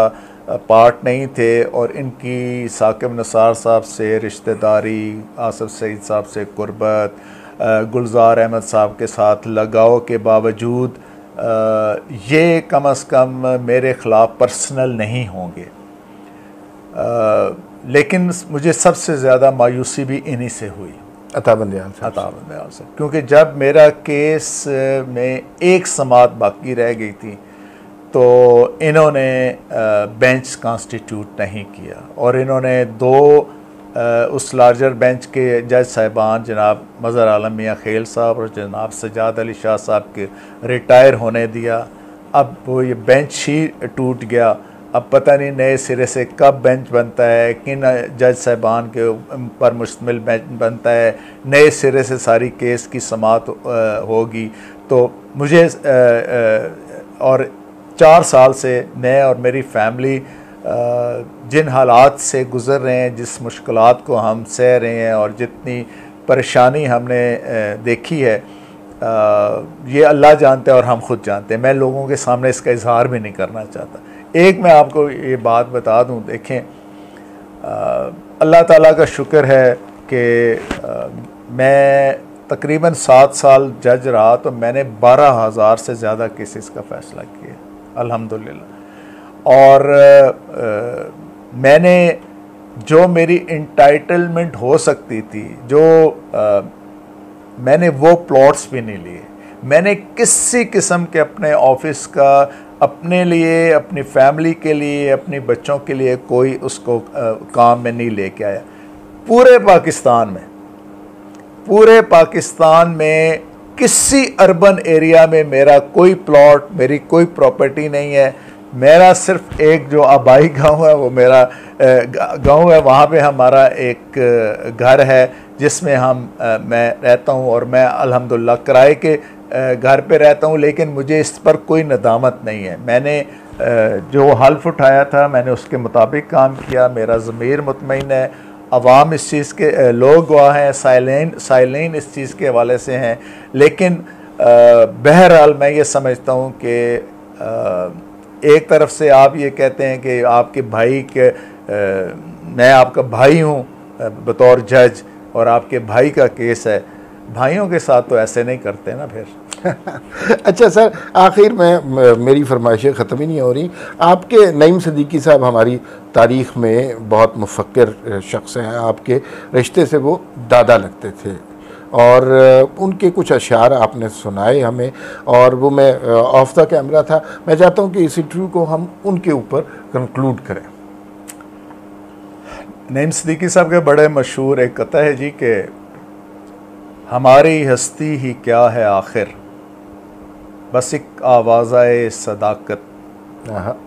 पार्ट नहीं थे और इनकी साकिब निसार साहब से रिश्तेदारी, आसिफ सईद साहब से कुर्बत, गुलजार अहमद साहब के साथ लगाव के बावजूद ये कम अज़ कम मेरे ख़िलाफ़ पर्सनल नहीं होंगे। लेकिन मुझे सबसे ज़्यादा मायूसी भी इन्हीं से हुई, अता बंदयाल से, क्योंकि जब मेरा केस में एक समात बाकी रह गई थी तो इन्होंने बेंच कॉन्स्टिट्यूट नहीं किया और इन्होंने दो उस लार्जर बेंच के जज साहिबान जनाब मज़हर आलम मियाँ खेल साहब और जनाब सजाद अली शाह साहब के रिटायर होने दिया। अब वो ये बेंच ही टूट गया। अब पता नहीं नए सिरे से कब बेंच बनता है, किन जज साहिबान के पर मुश्तमिल बेंच बनता है, नए सिरे से सारी केस की समात होगी। तो मुझे और 4 साल से मैं और मेरी फैमिली जिन हालात से गुज़र रहे हैं, जिस मुश्किलात को हम सह रहे हैं और जितनी परेशानी हमने देखी है, ये अल्लाह जानते हैं और हम खुद जानते हैं। मैं लोगों के सामने इसका इजहार भी नहीं करना चाहता। एक मैं आपको ये बात बता दूं, देखें अल्लाह ताला का शुक्र है कि मैं तकरीबन 7 साल जज रहा तो मैंने 12,000 से ज़्यादा केसेस का फ़ैसला किया अल्हम्दुलिल्लाह। और मैंने जो मेरी इंटाइटलमेंट हो सकती थी, जो मैंने वो प्लॉट्स भी नहीं लिए। मैंने किसी किस्म के अपने ऑफिस का अपने लिए, अपनी फैमिली के लिए, अपने बच्चों के लिए कोई उसको काम में नहीं लेके आया। पूरे पाकिस्तान में किसी अर्बन एरिया में मेरा कोई प्लॉट, मेरी कोई प्रॉपर्टी नहीं है। मेरा सिर्फ एक जो आबाई गांव है वो मेरा गांव है, वहाँ पे हमारा एक घर है जिसमें मैं रहता हूँ और मैं अल्हम्दुलिल्लाह किराए के घर पे रहता हूँ। लेकिन मुझे इस पर कोई नदामत नहीं है। मैंने जो हल्फ उठाया था मैंने उसके मुताबिक काम किया। मेरा ज़मीर मुतमईन है, अवाम इस चीज़ के लोग गवाह हैं, साइलिन इस चीज़ के हवाले से हैं। लेकिन बहरहाल मैं ये समझता हूँ कि एक तरफ से आप ये कहते हैं कि आपके भाई के मैं आपका भाई हूँ बतौर जज और आपके भाई का केस है। भाइयों के साथ तो ऐसे नहीं करते ना फिर। अच्छा सर, आखिर में मेरी फरमाइशें ख़त्म ही नहीं हो रही। आपके नईम सिद्दीकी साहब हमारी तारीख़ में बहुत मुफ़क्किर शख्स हैं। आपके रिश्ते से वो दादा लगते थे और उनके कुछ अशार आपने सुनाए हमें, और वो मैं ऑफ द कैमरा था। मैं चाहता हूँ कि इस इंटरव्यू को हम उनके ऊपर कंक्लूड करें। नईम सिद्दीकी साहब के बड़े मशहूर एक कथा है जी कि हमारी हस्ती ही क्या है आखिर, बस एक आवाज़ाए सदाकत,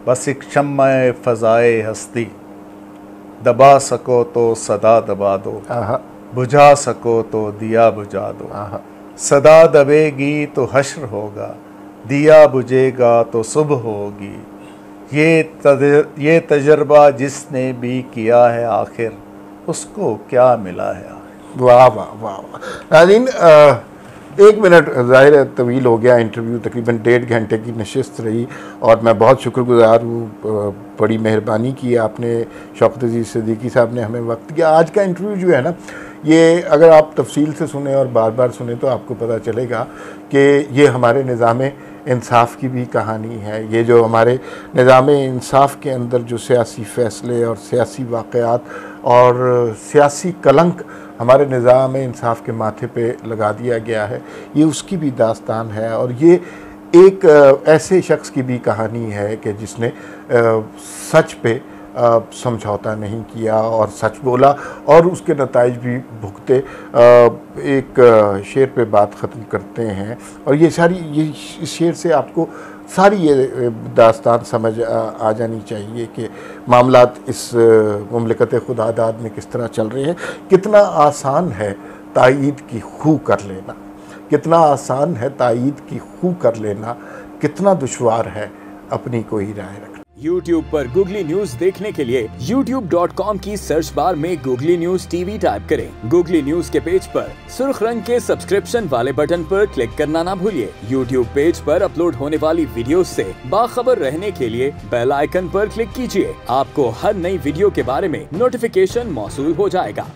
बस एक शम्माए फ़ज़ाए हस्ती, दबा सको तो सदा दबा दो, बुझा सको तो दिया बुझा दो। सदा दबेगी तो हश्र होगा, दिया बुझेगा तो सुबह होगी। ये तजर्बा जिसने भी किया है आखिर, उसको क्या मिला है। वाह वाह वाह वाह। नाज़रीन, 1 मिनट ज़ाहिर है तवील हो गया इंटरव्यू, तकरीबन 1.5 घंटे की नशिस्त रही और मैं बहुत शुक्रगुज़ार हूँ। बड़ी मेहरबानी की आपने, शौकत अज़ीज़ सिद्दीकी साहब ने हमें वक्त दिया। आज का इंटरव्यू जो है ना, ये अगर आप तफसील से सुने और बार बार सुने तो आपको पता चलेगा कि ये हमारे निज़ाम इंसाफ की भी कहानी है। ये जो हमारे निज़ाम इंसाफ के अंदर जो सियासी फ़ैसले और सियासी वाक़यात और सियासी कलंक हमारे निज़ाम इंसाफ के माथे पे लगा दिया गया है, ये उसकी भी दास्तान है। और ये एक ऐसे शख्स की भी कहानी है कि जिसने सच पे समझौता नहीं किया और सच बोला और उसके नताइज भी भुगते। एक शेर पे बात ख़त्म करते हैं और ये सारी इस शेर से आपको सारी ये दास्तान समझ आ जानी चाहिए कि मामलात इस मुमलिकत खुदादाद में किस तरह चल रहे हैं। कितना आसान है तायीद की खू कर लेना, कितना आसान है तायीद की खू कर लेना, कितना दुश्वार है अपनी कोई राय रखना। YouTube पर गूगली न्यूज देखने के लिए youtube.com की सर्च बार में गूगली न्यूज टीवी टाइप करें। गूगली न्यूज के पेज पर सुर्ख रंग के सब्सक्रिप्शन वाले बटन पर क्लिक करना ना भूलिए। YouTube पेज पर अपलोड होने वाली वीडियोस से बाखबर रहने के लिए बेल आइकन पर क्लिक कीजिए। आपको हर नई वीडियो के बारे में नोटिफिकेशन मौसूल हो जाएगा।